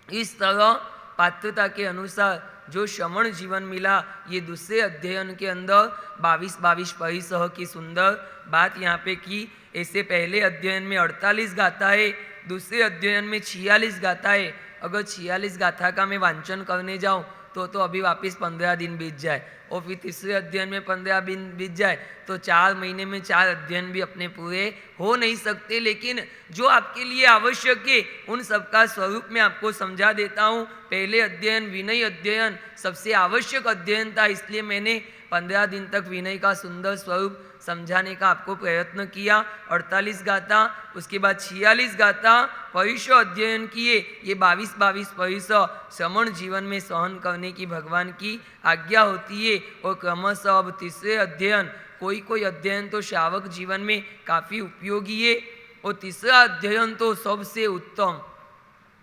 इस तरह पात्रता के अनुसार जो श्रमण जीवन मिला, ये दूसरे अध्ययन के अंदर 22 परिसर की सुंदर बात यहाँ पे की। ऐसे पहले अध्ययन में 48 गाथा है, दूसरे अध्ययन में 46 गाथा है। अगर 46 गाथा का मैं वांचन करने जाऊँ तो अभी वापस 15 दिन बीत जाए, और फिर तीसरे अध्ययन में 15 दिन बीत जाए तो 4 महीने में 4 अध्ययन भी अपने पूरे हो नहीं सकते। लेकिन जो आपके लिए आवश्यक है उन सबका स्वरूप मैं आपको समझा देता हूँ। पहले अध्ययन विनय अध्ययन सबसे आवश्यक अध्ययन था, इसलिए मैंने 15 दिन तक विनय का सुंदर स्वरूप समझाने का आपको प्रयत्न किया। 48 गाथा, उसके बाद 46 गाथा परिसर अध्ययन किए। ये 22 परिसर श्रमण जीवन में सहन करने की भगवान की आज्ञा होती है। और क्रमशः अब तीसरे अध्ययन, कोई अध्ययन तो श्रावक जीवन में काफ़ी उपयोगी है, और तीसरा अध्ययन तो सबसे उत्तम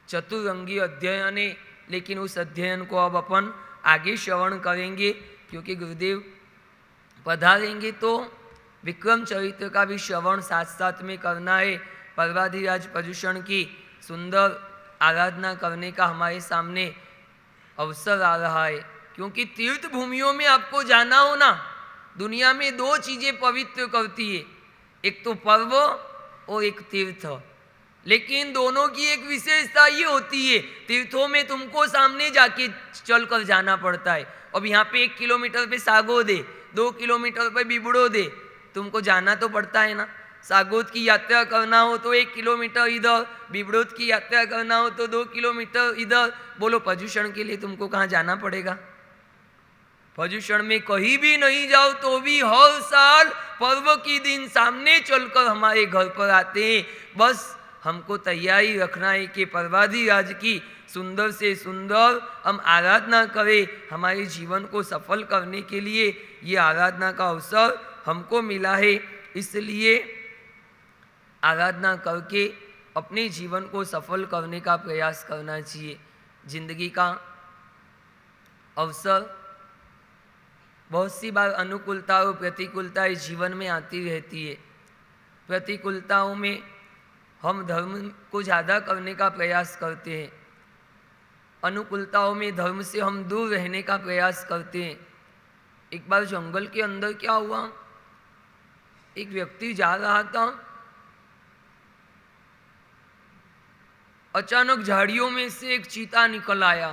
चतुरंगी अध्ययन है। लेकिन उस अध्ययन को अब अपन आगे श्रवण करेंगे, क्योंकि गुरुदेव पधारेंगे तो विक्रम चरित्र का भी श्रवण साथ साथ में करना है। पर्वाधिराज पर्युषण की सुंदर आराधना करने का हमारे सामने अवसर आ रहा है, क्योंकि तीर्थ भूमियों में आपको जाना हो ना, दुनिया में 2 चीज़ें पवित्र करती है, एक तो पर्व और एक तीर्थ। लेकिन दोनों की एक विशेषता ये होती है, तीर्थों में तुमको सामने जाके चल कर जाना पड़ता है। अब यहाँ पे 1 किलोमीटर पे सागो दे, 2 किलोमीटर पे बिबड़ो दे, तुमको जाना तो पड़ता है ना। सागोद की यात्रा करना हो तो 1 किलोमीटर इधर, बिबड़ोद की यात्रा करना हो तो 2 किलोमीटर इधर। बोलो पर्युषण के लिए तुमको कहाँ जाना पड़ेगा? पर्युषण में कहीं भी नहीं जाओ तो भी हर साल पर्व की दिन सामने चलकर हमारे घर पर आते हैं। बस हमको तैयारी रखना है कि पर्वाधिराज की सुंदर से सुंदर हम आराधना करें। हमारे जीवन को सफल करने के लिए ये आराधना का अवसर हमको मिला है, इसलिए आराधना करके अपने जीवन को सफल करने का प्रयास करना चाहिए। जिंदगी का अवसर बहुत सी बार अनुकूलता और प्रतिकूलताएं जीवन में आती रहती है। प्रतिकूलताओं में हम धर्म को ज़्यादा करने का प्रयास करते हैं, अनुकूलताओं में धर्म से हम दूर रहने का प्रयास करते हैं। एक बार जंगल के अंदर क्या हुआ, एक व्यक्ति जा रहा था, अचानक झाड़ियों में से एक चीता निकल आया।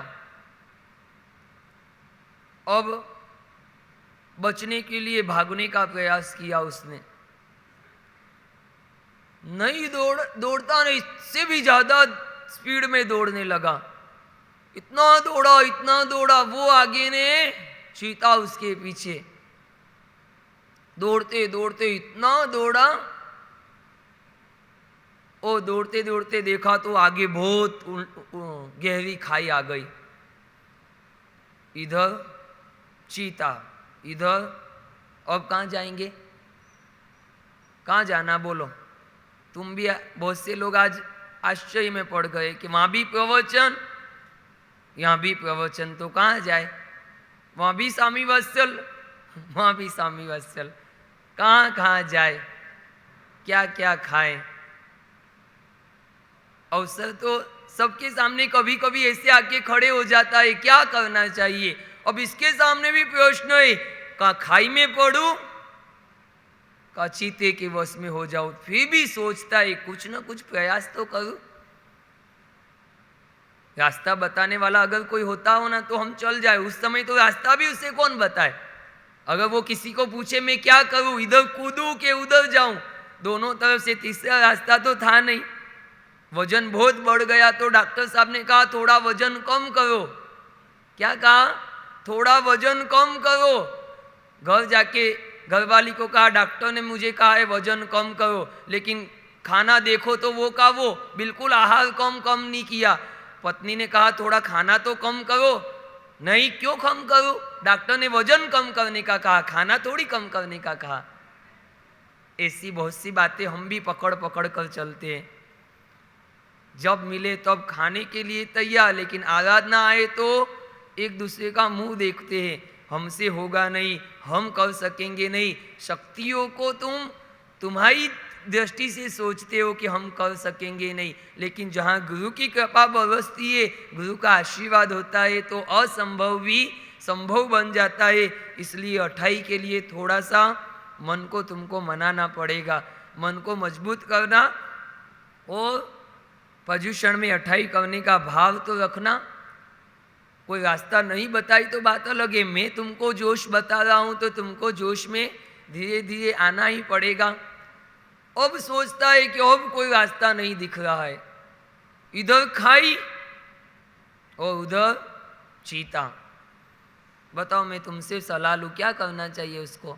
अब बचने के लिए भागने का प्रयास किया उसने, नहीं दौड़ता नहीं, इससे भी ज्यादा स्पीड में दौड़ने लगा। इतना दौड़ा, वो आगे ने, चीता उसके पीछे। दौड़ते दौड़ते इतना दौड़ा, और दौड़ते दौड़ते देखा तो आगे बहुत गहरी खाई आ गई। इधर चीता, इधर, अब कहाँ जाएंगे, कहाँ जाना बोलो। तुम भी, बहुत से लोग आज आश्चर्य में पड़ गए कि वहां भी प्रवचन, यहाँ भी प्रवचन, तो कहाँ जाए, वहां भी स्वामी वत्सल, वहां भी स्वामी वत्सल, कहाँ कहाँ जाए, क्या क्या खाए। अवसर तो सबके सामने कभी कभी ऐसे आके खड़े हो जाता है, क्या करना चाहिए। अब इसके सामने भी प्रश्न है, का खाई में पड़ूं, का चीते के वश में हो जाऊं। फिर भी सोचता है कुछ ना कुछ प्रयास तो करूं। रास्ता बताने वाला अगर कोई होता हो ना तो हम चल जाए, उस समय तो रास्ता भी उसे कौन बताए। अगर वो किसी को पूछे मैं क्या करूं, इधर कूदूं के उधर जाऊं, दोनों तरफ से तीसरा रास्ता तो था नहीं। वजन बहुत बढ़ गया तो डॉक्टर साहब ने कहा थोड़ा वजन कम करो। क्या कहा, थोड़ा वजन कम करो। घर जाके घरवाली को कहा डॉक्टर ने मुझे कहा है वजन कम करो, लेकिन खाना देखो तो वो का वो बिल्कुल आहार कम नहीं किया। पत्नी ने कहा थोड़ा खाना तो कम करो, नहीं क्यों कम करो, डॉक्टर ने वजन कम करने का कहा, खाना थोड़ी कम करने का कहा। ऐसी बहुत सी बातें हम भी पकड़ पकड़ कर चलते हैं। जब मिले तब खाने के लिए तैयार, लेकिन आराधना आए तो एक दूसरे का मुंह देखते हैं, हमसे होगा नहीं, हम कर सकेंगे नहीं। शक्तियों को तुम्हारी दृष्टि से सोचते हो कि हम कर सकेंगे नहीं, लेकिन जहाँ गुरु की कृपा बरसती है, गुरु का आशीर्वाद होता है तो असंभव भी संभव बन जाता है। इसलिए 28 के लिए थोड़ा सा मन को तुमको मनाना पड़ेगा, मन को मजबूत करना और पर्युषण में 28 करने का भाव तो रखना। कोई रास्ता नहीं बताई तो बात अलग है, मैं तुमको जोश बता रहा हूं तो तुमको जोश में धीरे धीरे आना ही पड़ेगा। अब सोचता है कि अब कोई रास्ता नहीं दिख रहा है, इधर खाई और उधर चीता। बताओ मैं तुमसे सलाह लूं, क्या करना चाहिए उसको।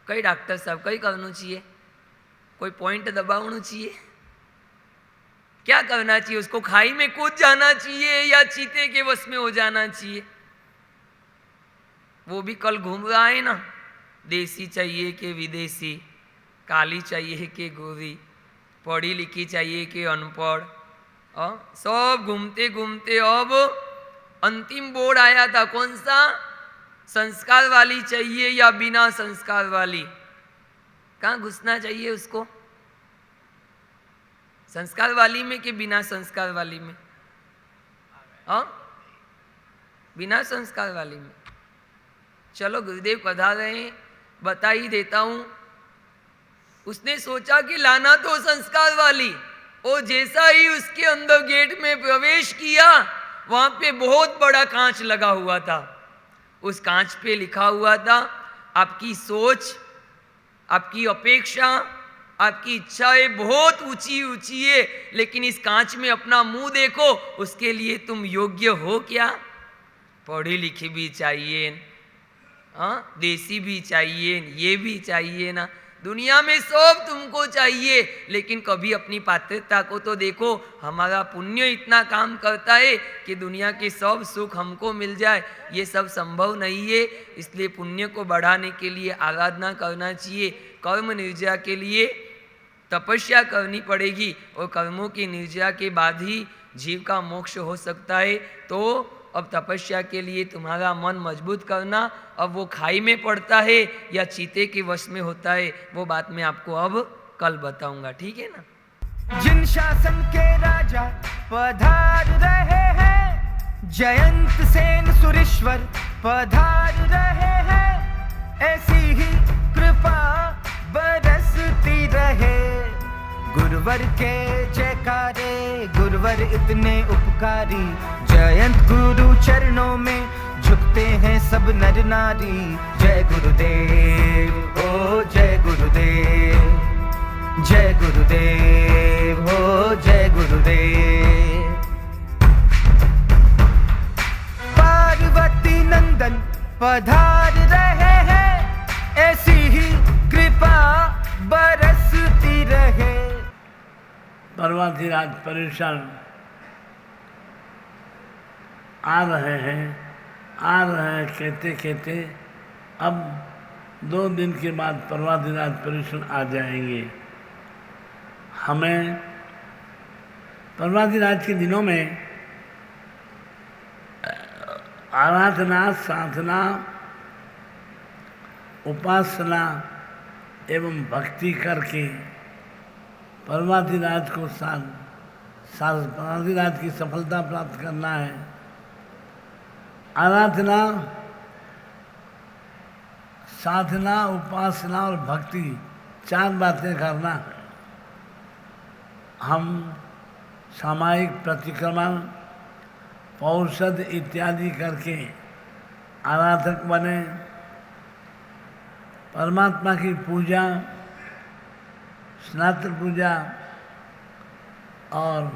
कई डॉक्टर साहब कई करना चाहिए, कोई पॉइंट दबाना चाहिए, क्या करना चाहिए उसको। खाई में कूद जाना चाहिए या चीते के वश में हो जाना चाहिए। वो भी कल घूम रहा है ना, देसी चाहिए कि विदेशी, काली चाहिए कि गोरी, पढ़ी लिखी चाहिए कि अनपढ़, सब घूमते घूमते अब अंतिम बोर्ड आया था, कौन सा, संस्कार वाली चाहिए या बिना संस्कार वाली। कहाँ घुसना चाहिए उसको, संस्कार वाली में कि बिना संस्कार वाली में। बिना संस्कार वाली में। चलो गुरुदेव पधार रहे हैं, बता ही देता हूं। उसने सोचा कि लाना तो संस्कार वाली, और जैसा ही उसके अंदर गेट में प्रवेश किया, वहां पे बहुत बड़ा कांच लगा हुआ था। उस कांच पे लिखा हुआ था आपकी सोच, आपकी अपेक्षा, आपकी इच्छाएं बहुत ऊंची ऊंची है, लेकिन इस कांच में अपना मुंह देखो, उसके लिए तुम योग्य हो क्या। पढ़ी लिखी भी चाहिए, देसी भी चाहिए, ये भी चाहिए ना, दुनिया में सब तुमको चाहिए, लेकिन कभी अपनी पात्रता को तो देखो। हमारा पुण्य इतना काम करता है कि दुनिया के सब सुख हमको मिल जाए, ये सब संभव नहीं है। इसलिए पुण्य को बढ़ाने के लिए आराधना करना चाहिए, कर्म निर्जरा के लिए तपस्या करनी पड़ेगी, और कर्मों की निर्जरा के बाद ही जीव का मोक्ष हो सकता है। तो अब तपस्या के लिए तुम्हारा मन मजबूत करना। अब वो खाई में पड़ता है या चीते के वश में होता है, वो बात मैं आपको अब कल बताऊंगा, ठीक है ना। जिन शासन के राजा पधार रहे हैं, जयंत सेन सुरेश्वर पधार रहे हैं, ऐसी ही कृपा बरसती रहे। गुरुवर के जयकारे, गुरुवर इतने उपकारी, जयंत गुरु चरणों में झुकते हैं सब नर नारी। जय गुरुदेव, ओ जय गुरुदेव, जय गुरुदेव, ओ जय गुरुदेव। पार्वती नंदन पधार रहे हैं, ऐसी ही कृपा बरसती रहे। पर्वतीराज परिसर आ रहे हैं कहते कहते अब 2 दिन के बाद पर्वतीराज परिसर आ जाएंगे। हमें पर्वतीराज के दिनों में आराधना, साधना, उपासना एवं भक्ति करके पर्वतीराज को पर्वतीराज की सफलता प्राप्त करना है। आराधना, साधना, उपासना और भक्ति 4 बातें करना है। हम सामायिक प्रतिक्रमण, औषध इत्यादि करके आराधक बने। परमात्मा की पूजा, स्नात्र पूजा और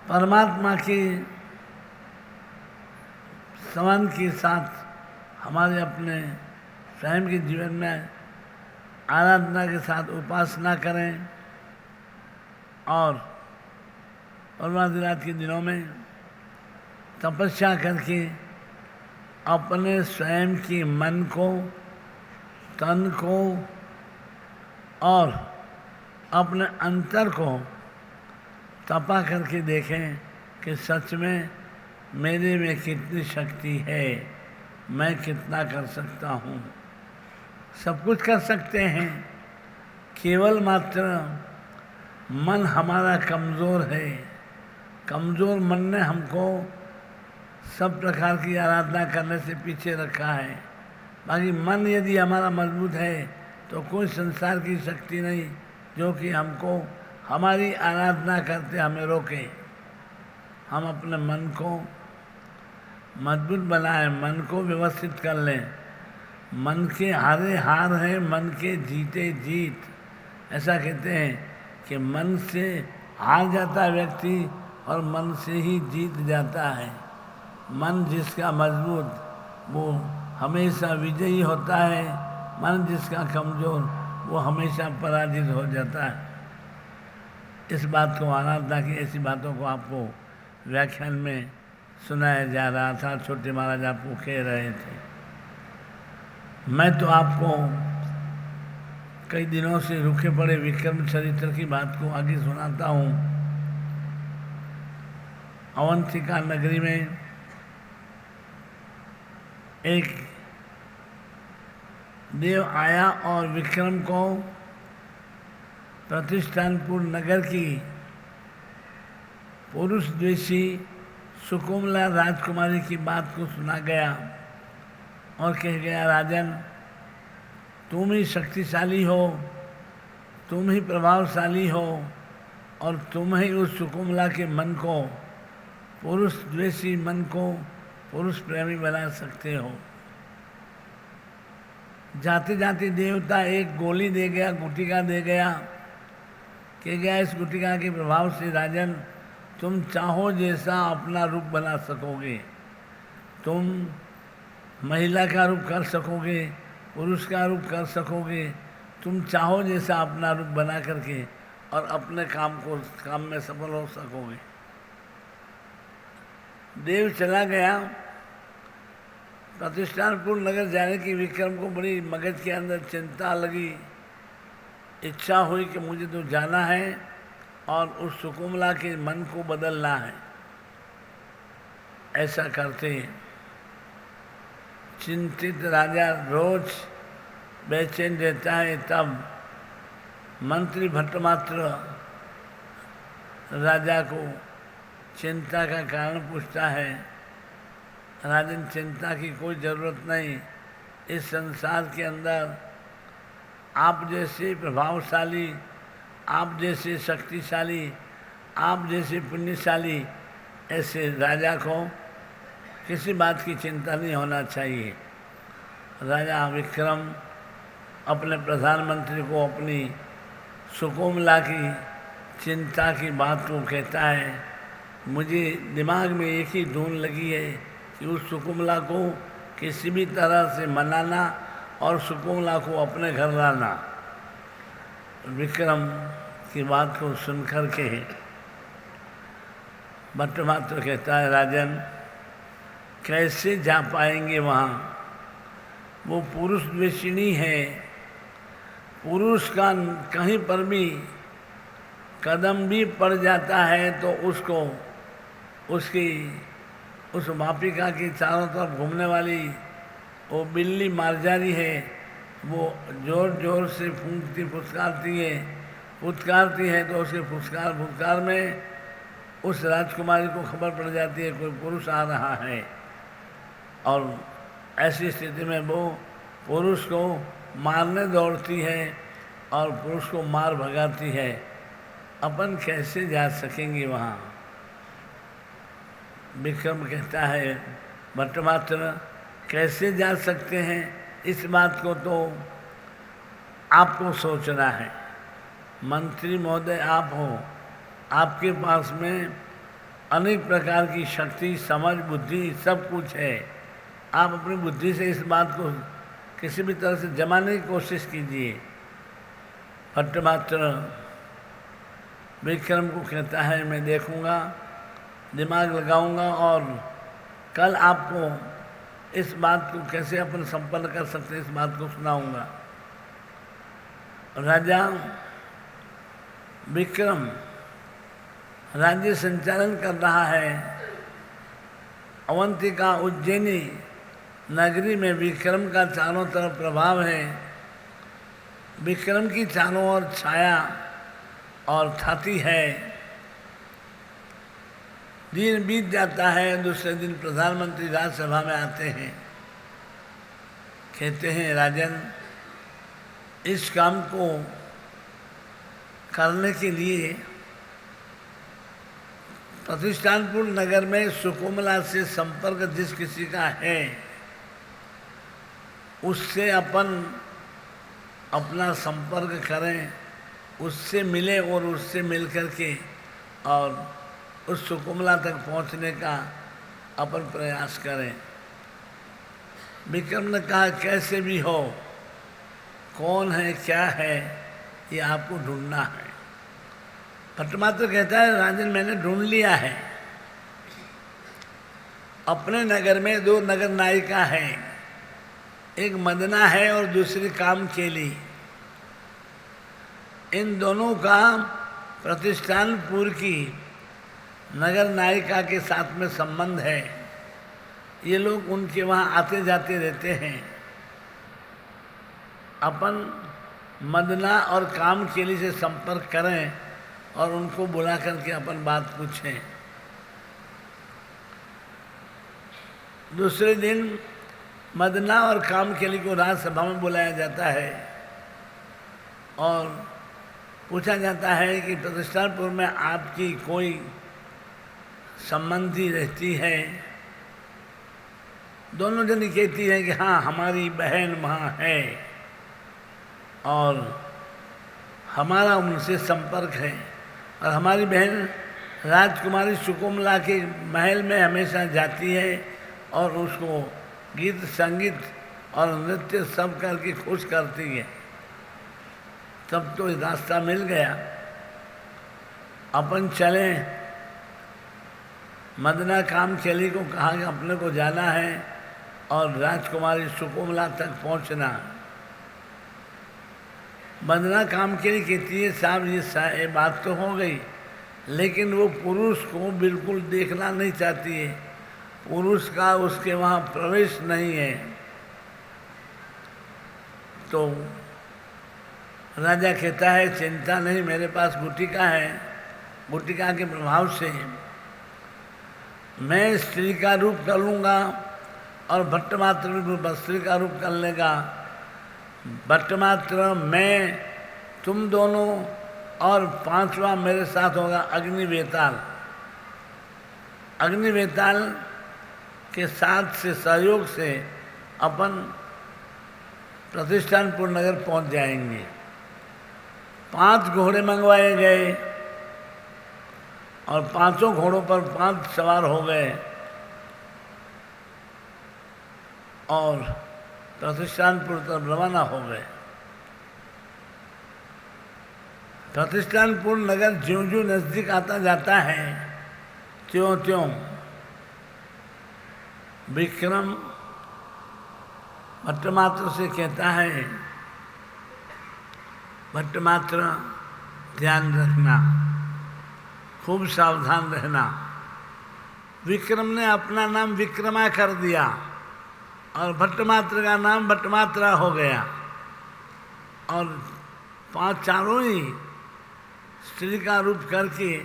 परमात्मा के संबंध के साथ हमारे अपने स्वयं के जीवन में आराधना के साथ उपासना करें और पर्वतीराज के दिनों में तपस्या करके अपने स्वयं के मन को, तन को और अपने अंतर को तपा करके देखें कि सच में मेरे में कितनी शक्ति है, मैं कितना कर सकता हूँ। सब कुछ कर सकते हैं, केवल मात्र मन हमारा कमज़ोर है। कमज़ोर मन ने हमको सब प्रकार की आराधना करने से पीछे रखा है। बाकी मन यदि हमारा मजबूत है तो कोई संसार की शक्ति नहीं जो कि हमको हमारी आराधना करते हमें रोके। हम अपने मन को मजबूत बनाएं, मन को व्यवस्थित कर लें। मन के हारे हार है, मन के जीते जीत। ऐसा कहते हैं कि मन से हार जाता व्यक्ति और मन से ही जीत जाता है। मन जिसका मजबूत वो हमेशा विजयी होता है, मन जिसका कमज़ोर वो हमेशा पराजित हो जाता है। इस बात को, आराधना की ऐसी बातों को आपको व्याख्यान में सुनाया जा रहा था। छोटे महाराज आपको कह रहे थे। मैं तो आपको कई दिनों से रुके पड़े विक्रम चरित्र की बात को आगे सुनाता हूँ। अवंतिका नगरी में एक देव आया और विक्रम को प्रतिष्ठानपुर नगर की पुरुष द्वेषी सुकोमला राजकुमारी की बात को सुना गया और कह गया, राजन तुम ही शक्तिशाली हो, तुम ही प्रभावशाली हो और तुम ही उस सुकोमला के मन को, पुरुष द्वेषी मन को पुरुष प्रेमी बना सकते हो। जाते जाते देवता एक गोली दे गया, गुटिका दे गया। कह गया इस गुटिका के प्रभाव से राजन तुम चाहो जैसा अपना रूप बना सकोगे। तुम महिला का रूप कर सकोगे, पुरुष का रूप कर सकोगे। तुम चाहो जैसा अपना रूप बना करके और अपने काम में सफल हो सकोगे। देव चला गया। प्रतिष्ठानपुर नगर जाने की विक्रम को बड़ी मगज के अंदर चिंता लगी। इच्छा हुई कि मुझे तो जाना है और उस सुकोमला के मन को बदलना है। ऐसा करते चिंतित राजा रोज बेचैन रहता है। तब मंत्री भट्टमात्र राजा को चिंता का कारण पूछता है। राजन, चिंता की कोई ज़रूरत नहीं। इस संसार के अंदर आप जैसे प्रभावशाली, आप जैसे शक्तिशाली, आप जैसे पुण्यशाली ऐसे राजा को किसी बात की चिंता नहीं होना चाहिए। राजा विक्रम अपने प्रधानमंत्री को अपनी सुकोमला की चिंता की बात को कहता है। मुझे दिमाग में एक ही धुन लगी है कि उस सुकोमला को किसी भी तरह से मनाना और सुकोमला को अपने घर लाना। विक्रम की बात को सुनकर के भट्टमात्र कहता है, राजन कैसे जा पाएंगे वहाँ? वो पुरुष द्वेषिणी है। पुरुष का कहीं पर भी कदम भी पड़ जाता है तो उसको उसकी उस वापिका की चारों तरफ घूमने वाली वो बिल्ली मारजारी है, वो ज़ोर ज़ोर से फूंकती फुटकारती है तो उसके फुटकार में उस राजकुमारी को खबर पड़ जाती है कोई पुरुष आ रहा है। और ऐसी स्थिति में वो पुरुष को मारने दौड़ती है और पुरुष को मार भगाती है। अपन कैसे जा सकेंगे वहाँ? विक्रम कहता है, भट्टमात्र कैसे जा सकते हैं इस बात को तो आपको सोचना है। मंत्री महोदय आप हो, आपके पास में अनेक प्रकार की शक्ति, समझ, बुद्धि सब कुछ है। आप अपनी बुद्धि से इस बात को किसी भी तरह से जमाने की कोशिश कीजिए। भट्टमात्र विक्रम को कहता है, मैं देखूंगा, दिमाग लगाऊंगा और कल आपको इस बात को कैसे अपन संपन्न कर सकते हैं इस बात को सुनाऊंगा। राजा विक्रम राज्य संचालन कर रहा है। अवंतिका उज्जैनी नगरी में विक्रम का चारों तरफ प्रभाव है। विक्रम की चारों ओर छाया और छाती है। दिन बीत जाता है। दूसरे दिन प्रधानमंत्री राज्यसभा में आते हैं। कहते हैं, राजन इस काम को करने के लिए प्रतिष्ठानपुर नगर में सुकोमला से संपर्क जिस किसी का है उससे अपन अपना संपर्क करें, उससे मिले और उससे मिल कर के और उस सुकोमला तक पहुंचने का अपन प्रयास करें। विक्रम ने कहा, कैसे भी हो, कौन है क्या है ये आपको ढूंढना है। भट्टमात्र कहता है, राजन मैंने ढूंढ लिया है। अपने नगर में दो नगर नायिका हैं, एक मदना है और दूसरी कामकेली। इन दोनों का प्रतिष्ठानपुर की नगर नायिका के साथ में संबंध है। ये लोग उनके वहाँ आते जाते रहते हैं। अपन मदना और कामकेली से संपर्क करें और उनको बुला करके अपन बात पूछें। दूसरे दिन मदना और कामकेली को राज्यसभा में बुलाया जाता है और पूछा जाता है कि प्रतिष्ठानपुर में आपकी कोई संबंधी रहती है। दोनों जनी कहती हैं कि हाँ, हमारी बहन वहाँ है और हमारा उनसे संपर्क है और हमारी बहन राजकुमारी सुकोमला के महल में हमेशा जाती है और उसको गीत संगीत और नृत्य सब करके खुश करती है। तब तो रास्ता मिल गया, अपन चले। मदना कामकेली को कहा कि अपने को जाना है और राजकुमारी सुकोमला तक पहुंचना। मदना कामकेली कहती है, साहब ये बात तो हो गई, लेकिन वो पुरुष को बिल्कुल देखना नहीं चाहती है। पुरुष का उसके वहाँ प्रवेश नहीं है। तो राजा कहता है, चिंता नहीं, मेरे पास गुटिका है। गुटिका के प्रभाव से मैं स्त्री का रूप कर लूँगा और भट्टमात्र भी स्त्री का रूप कर लेगा। भट्टमात्र, मैं, तुम दोनों और पांचवा मेरे साथ होगा अग्निवेताल। अग्निवेताल के साथ से सहयोग से अपन प्रतिष्ठानपुर नगर पहुंच जाएंगे। 5 घोड़े मंगवाए गए और 5 घोड़ों पर 5 सवार हो गए और प्रतिष्ठानपुर तरफ रवाना हो गए। प्रतिष्ठानपुर नगर ज्यों ज्यों नजदीक आता जाता है त्यों त्यों विक्रम भट्टमात्र से कहता है, भट्टमात्र ध्यान रखना, खूब सावधान रहना। विक्रम ने अपना नाम विक्रमा कर दिया और भट्टमात्र का नाम भट्टमात्रा हो गया और 5 चारों ही स्त्री का रूप करके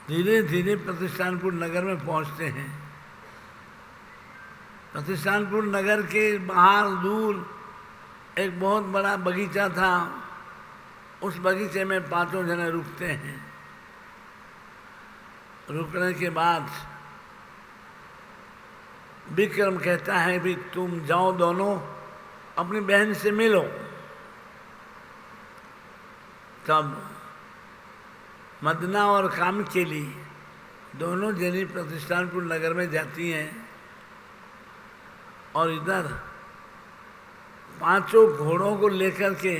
धीरे धीरे प्रतिष्ठानपुर नगर में पहुंचते हैं। प्रतिष्ठानपुर नगर के बाहर दूर एक बहुत बड़ा बगीचा था। उस बगीचे में 5 जने रुकते हैं। रुकने के बाद विक्रम कहता है भी तुम जाओ दोनों अपनी बहन से मिलो। तब मदना और कामकेली दोनों जनी प्रतिष्ठानपुर नगर में जाती हैं और इधर 5 घोड़ों को लेकर के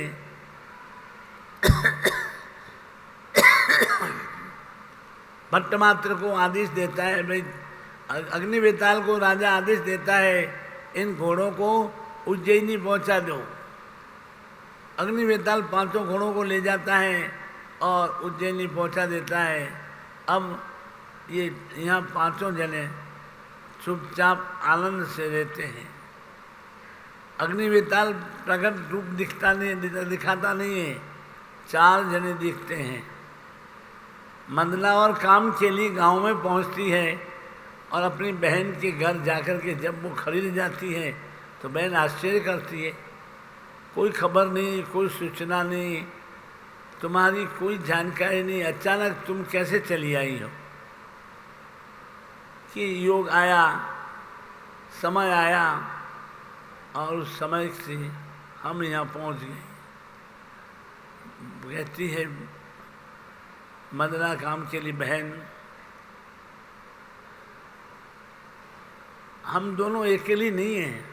भट्टमात्र को आदेश देता है, भाई अग्निवेताल को राजा आदेश देता है इन घोड़ों को उज्जैनी पहुंचा दो। अग्निवेताल 5 घोड़ों को ले जाता है और उज्जैनी पहुंचा देता है। अब ये यहाँ 5 जने चुपचाप आनंद से रहते हैं। अग्निवेताल प्रकट रूप दिखाता नहीं है, 4 जने दिखते हैं। मंदला और काम के लिए गांव में पहुंचती है और अपनी बहन के घर जाकर के जब वो खरीद जाती है तो बहन आश्चर्य करती है, कोई खबर नहीं, कोई सूचना नहीं, तुम्हारी कोई जानकारी नहीं, अचानक तुम कैसे चली आई हो? कि योग आया, समय आया और उस समय से हम यहाँ पहुँच गए। कहती है मदना काम के लिए, बहन हम दोनों अकेली नहीं हैं,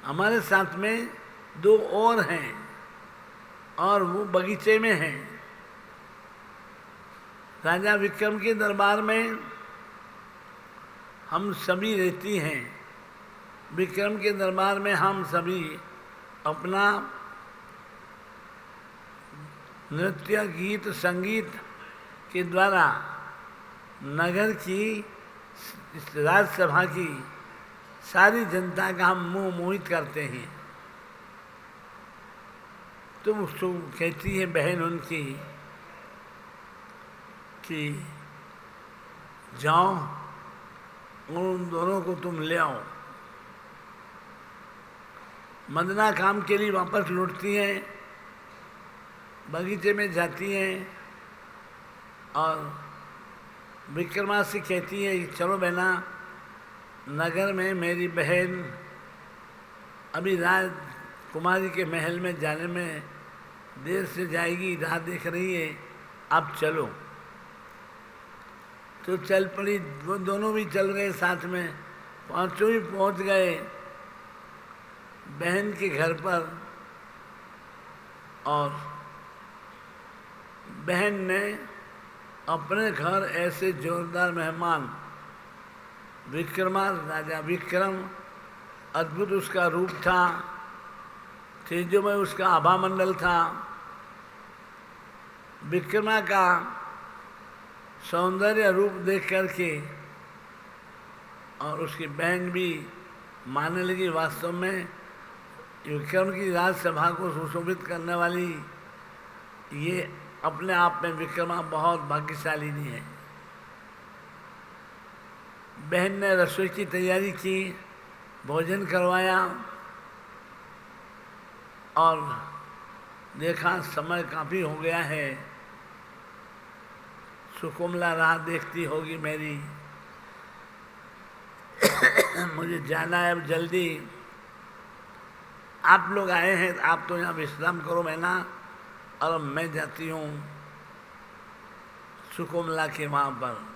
हमारे साथ में 2 और हैं और वो बगीचे में हैं। राजा विक्रम के दरबार में हम सभी रहती हैं। विक्रम के दरबार में हम सभी अपना नृत्य, गीत, संगीत के द्वारा नगर की, राज्यसभा की सारी जनता का हम मुंह मोहित करते हैं। तो उसको कहती है बहन उनकी कि जाओ उन दोनों को तुम ले आओ। मदना काम के लिए वापस लौटती हैं, बगीचे में जाती हैं और विक्रमा से कहती है कि चलो बहना, नगर में मेरी बहन अभी राजकुमारी के महल में जाने में देर से जाएगी, राह देख रही है, आप चलो। तो चल पड़ी, वो दोनों भी चल गए साथ में। 5 ही पहुंच गए बहन के घर पर और बहन ने अपने घर ऐसे जोरदार मेहमान विक्रमा, राजा विक्रम, अद्भुत उसका रूप था, तेजोमय उसका आभा मंडल था। विक्रमा का सौंदर्य रूप देख करके और उसकी बहन भी मानने लगी वास्तव में विक्रम की राजसभा को सुशोभित करने वाली ये अपने आप में विक्रमा बहुत भाग्यशाली नहीं है। बहन ने रसोई की तैयारी की, भोजन करवाया और देखा समय काफ़ी हो गया है, सुकोमला राह देखती होगी मेरी, मुझे जाना है अब जल्दी। आप लोग आए हैं, आप तो यहाँ विश्राम करो मैना, और अब मैं जाती हूँ सुकोमला के वहाँ पर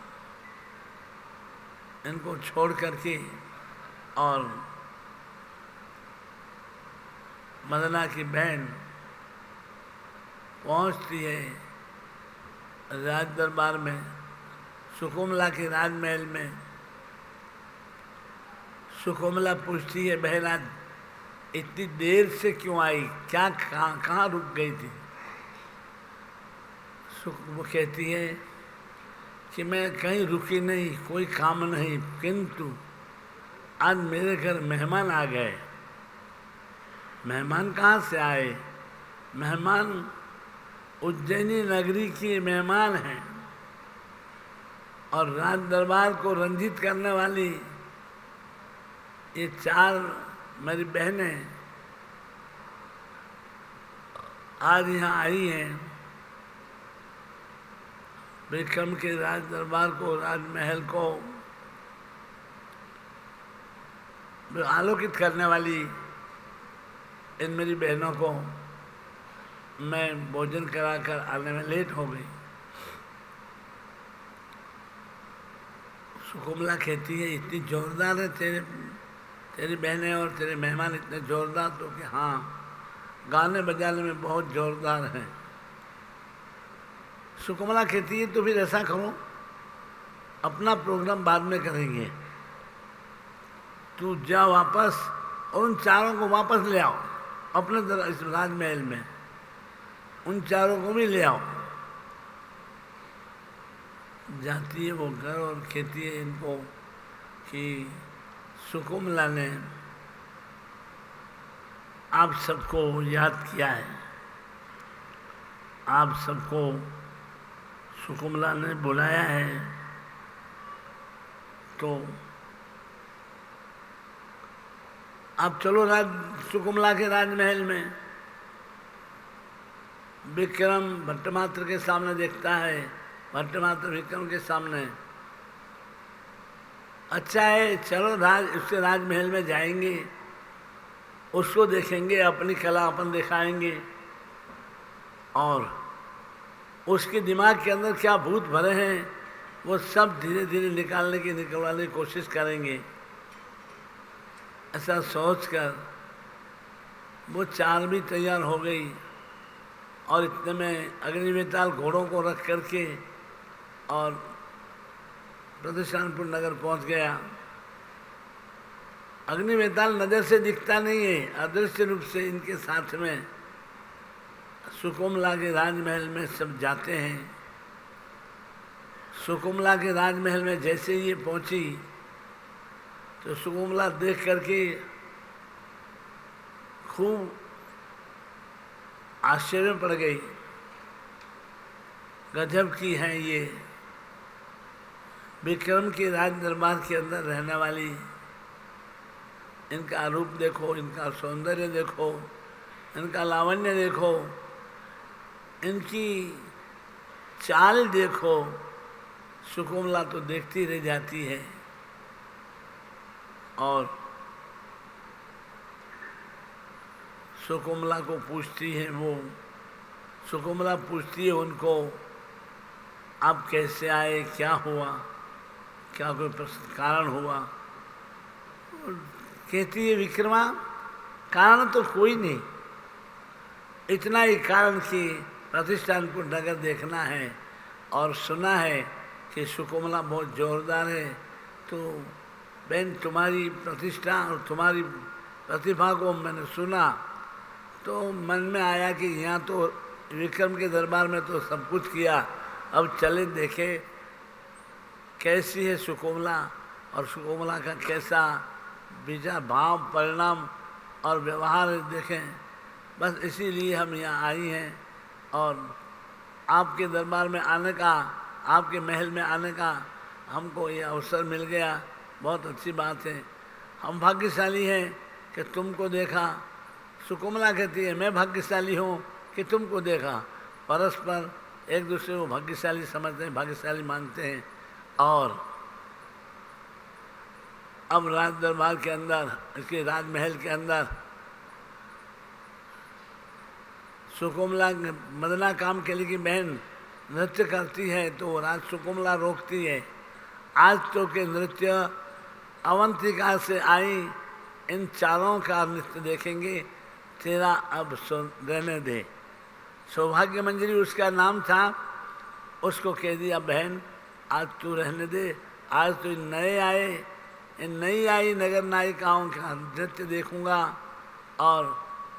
इनको छोड़ करके। और मदना की बहन पहुँचती है राज दरबार में, सुकोमला के राजमहल में। सुकोमला पूछती है, बहन आज इतनी देर से क्यों आई, क्या कहाँ रुक गई थी? वो कहती है कि मैं कहीं रुकी नहीं, कोई काम नहीं, किंतु आज मेरे घर मेहमान आ गए। मेहमान कहाँ से आए? मेहमान उज्जैनी नगरी के मेहमान हैं और राज दरबार को रंजित करने वाली ये 4 मेरी बहनें आज यहाँ आई हैं। विक्रम के राज दरबार को, राजमहल को आलोकित करने वाली इन मेरी बहनों को मैं भोजन कराकर आने में लेट हो गई। सुकोमला कहती है, इतनी जोरदार है तेरी बहनें और तेरे मेहमान इतने जोरदार? तो कि हाँ, गाने बजाने में बहुत जोरदार हैं। सुकोमला कहती है, तो फिर ऐसा करो, अपना प्रोग्राम बाद में करेंगे, तू जा वापस और उन 4 को वापस ले आओ अपने इस राजमहल में, उन 4 को भी ले आओ। जाती है वो घर और कहती है इनको कि सुकोमला ने आप सबको याद किया है, आप सबको सुकोमला ने बुलाया है, तो आप चलो सुकोमला के राजमहल में। विक्रम भट्टमात्र के सामने देखता है, भट्टमात्र विक्रम के सामने, अच्छा है चलो उसके राजमहल में जाएंगे, उसको देखेंगे, अपनी कला अपन दिखाएंगे और उसके दिमाग के अंदर क्या भूत भरे हैं वो सब धीरे धीरे निकालने की कोशिश करेंगे। ऐसा सोचकर वो 4 भी तैयार हो गई और इतने में अग्निवेताल घोड़ों को रख करके और प्रतिष्ठानपुर नगर पहुंच गया। अग्निवेताल नजर से दिखता नहीं है, अदृश्य रूप से इनके साथ में सुकोमला के राजमहल में सब जाते हैं। सुकोमला के राजमहल में जैसे ये पहुंची तो सुकोमला देख करके खूब आश्चर्य में पड़ गई, गजब की हैं ये, विक्रम के राज दरबार के अंदर रहने वाली, इनका रूप देखो, इनका सौंदर्य देखो, इनका लावण्य देखो, इनकी चाल देखो। सुकोमला तो देखती रह जाती है और सुकोमला को पूछती है सुकोमला पूछती है उनको, आप कैसे आए, क्या हुआ, क्या कोई कारण हुआ? कहती है विक्रमा, कारण तो कोई नहीं, इतना ही कारण कि प्रतिष्ठानपुर नगर देखना है और सुना है कि सुकोमला बहुत जोरदार है, तो बहन तुम्हारी प्रतिष्ठा और तुम्हारी प्रतिभा को मैंने सुना तो मन में आया कि यहाँ तो विक्रम के दरबार में तो सब कुछ किया, अब चले देखे कैसी है सुकोमला और सुकोमला का कैसा विचार, भाव, परिणाम और व्यवहार देखें। बस इसीलिए हम यहाँ आई हैं और आपके दरबार में आने का, आपके महल में आने का हमको ये अवसर मिल गया बहुत अच्छी बात है। हम भाग्यशाली हैं कि तुमको देखा। सुकुमला कहती है मैं भाग्यशाली हूँ कि तुमको देखा। परस्पर एक दूसरे को भाग्यशाली समझते हैं, भाग्यशाली मानते हैं। और अब राज दरबार के अंदर, इसके राजमहल के अंदर सुकुमला मदना काम के लिए की बहन नृत्य करती है तो राज सुकुमला रोकती है। आज तो के नृत्य अवंतिका से आई, इन चारों का नृत्य देखेंगे, तेरा अब रहने दे। सौभाग्य मंजरी उसका नाम था, उसको कह दिया बहन आज तू रहने दे, आज तो नए आए, इन नई आई नगर नायिकाओं का नृत्य देखूंगा और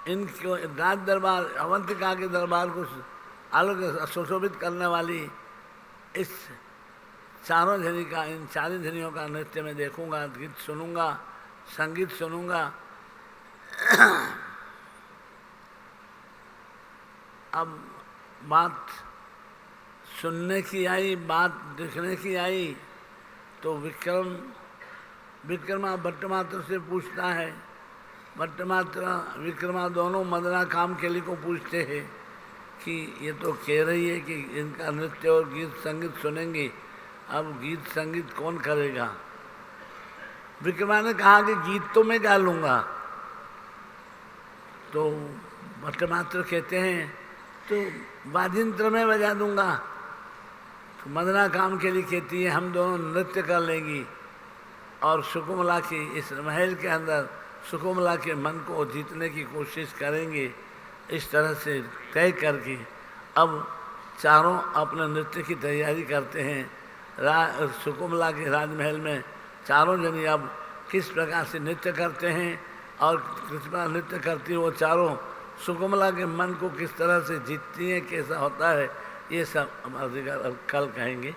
इनको राज दरबार अवंतिका के दरबार को आलोक सुशोभित करने वाली इस चारों जनी का, इन चारों जनियों का नृत्य में देखूंगा, गीत सुनूंगा, संगीत सुनूंगा। अब बात सुनने की आई, बात देखने की आई तो विक्रमा भट्टमात्र से पूछता है। भट्टमात्र विक्रमा दोनों मदना काम के लिए को पूछते हैं कि ये तो कह रही है कि इनका नृत्य और गीत संगीत सुनेंगे, अब गीत संगीत कौन करेगा। विक्रमा ने कहा कि गीत तो मैं गा लूँगा। तो भट्टमात्र कहते हैं तो वाद्यंत्र में बजा दूंगा। तो मदना काम के लिए कहती है हम दोनों नृत्य कर लेंगी और सुकुमला की इस महल के अंदर सुकुमला के मन को जीतने की कोशिश करेंगे। इस तरह से तय करके अब चारों अपने नृत्य की तैयारी करते हैं। सुकुमला के राजमहल में चारों जनी अब किस प्रकार से नृत्य करते हैं और किस प्रकार नृत्य करती है वो चारों, सुकुमला के मन को किस तरह से जीतती हैं, कैसा होता है, ये सब हम कल कहेंगे।